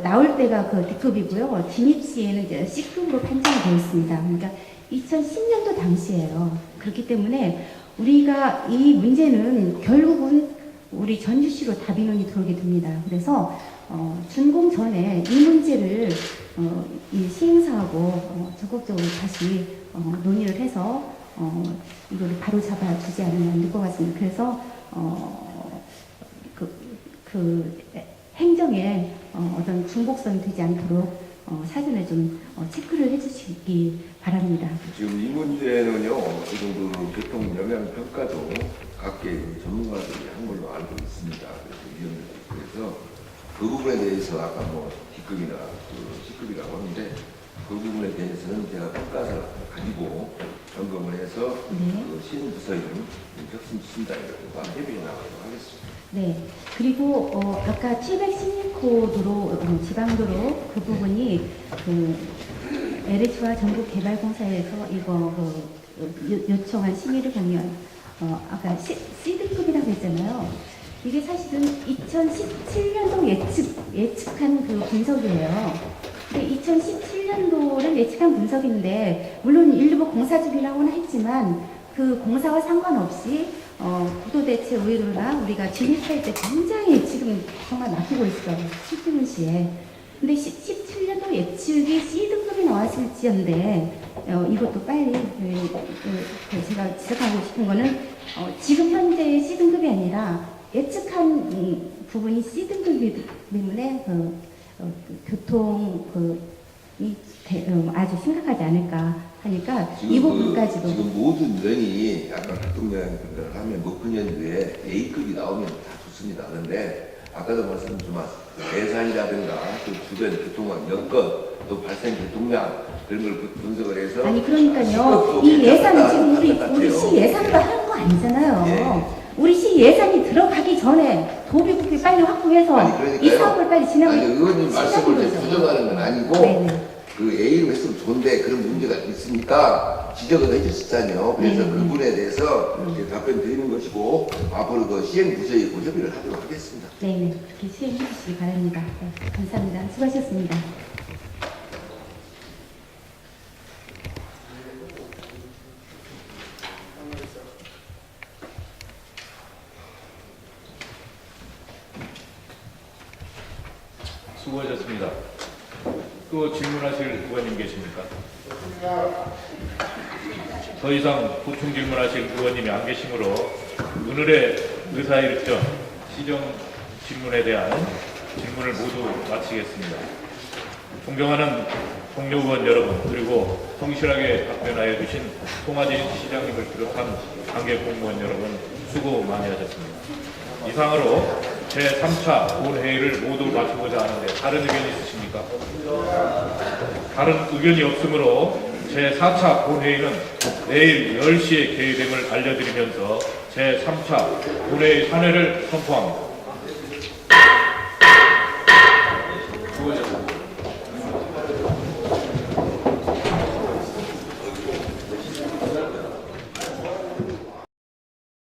Speaker 2: 나올 때가 D급이고요. 진입시에는 이제 C급으로 판정이 되어 있습니다. 그러니까 2010년도 당시예요. 그렇기 때문에 우리가 이 문제는 결국은 우리 전주시로 다 민원이 들어오게 됩니다. 그래서 준공 전에 이 문제를 이 시행사하고 적극적으로 다시 논의를 해서 이거를 바로 잡아 주지 않으면 안 될 것 같습니다. 그래서 행정에 어떤 중복성이 되지 않도록 사전에 좀 체크를 해주시기 바랍니다.
Speaker 7: 지금 이 문제는요, 이 정도 교통 영향 평가도 각계 전문가들이 한 걸로 알고 있습니다. 그래서 그 부분에 대해서 아까 D급이나 C급이라고 하는데 그 부분에 대해서는 제가 평가서를 가지고 점검을 해서 신부서인 혁신지심단과 협의해 나가도록 하겠습니다.
Speaker 2: 네. 그리고 아까 716호 도로 지방도로 그 부분이 LH와 전국개발공사에서 이거 요청한 심의를 보면 아까 C등급이라고 했잖아요. 이게 사실은 2017년도 예측한 분석이에요. 근데 2017년도를 예측한 분석인데 물론 일부 공사 중이라고는 했지만 그 공사와 상관없이 구도대체의료나 우리가 진입할 때 굉장히 지금 정말 막히고 있어요. 시주문시에. 근데 17년도 예측이 C등급이 나왔을지언데 이것도 빨리 제가 지적하고 싶은 거는 지금 현재의 C등급이 아니라 예측한 부분이 C등급이기 때문에 교통이 아주 심각하지 않을까 하니까 이 부분까지도
Speaker 7: 지금 모든 면이 아까 교통영향 평가를 하면 목표 연도에 A급이 나오면 다 좋습니다. 그런데 아까도 말씀 좀 예산이라든가 또 주변 교통망 여건 또 발생 교통량 그런 걸 분석을 해서
Speaker 2: 아니 그러니까요 이 예산 지금 우리 시 예산으로 하는 거 아니잖아요. 우리 시 예산이 들어가기 전에 도비국비 빨리 확보해서 이 사업을 빨리 진행을
Speaker 7: 아니 의원님 말씀을 부정하는 건 아니고
Speaker 2: 네네.
Speaker 7: 그 A로 했으면 좋은데 그런 문제가 있으니까 지적을 해주셨잖아요. 그래서 그 부분에 대해서 이제 답변 드리는 것이고 앞으로 그 시행부서에 협의를 하도록 하겠습니다.
Speaker 2: 네네 그렇게 시행해 주시기 바랍니다. 네, 감사합니다. 수고하셨습니다.
Speaker 1: 수고하셨습니다. 또 질문하실 의원님 계십니까? 더 이상 보충 질문하실 의원님이 안 계시므로 오늘의 의사일정 시정 질문에 대한 질문을 모두 마치겠습니다. 존경하는 동료 의원 여러분, 그리고 성실하게 답변하여 주신 송하진 시장님을 비롯한 관계 공무원 여러분, 수고 많이 하셨습니다. 이상으로 제3차 본회의를 모두 마치고자 하는데 다른 의견이 있으십니까? 다른 의견이 없으므로 제4차 본회의는 내일 10시에 개회됨을 알려드리면서 제3차 본회의 산회를 선포합니다.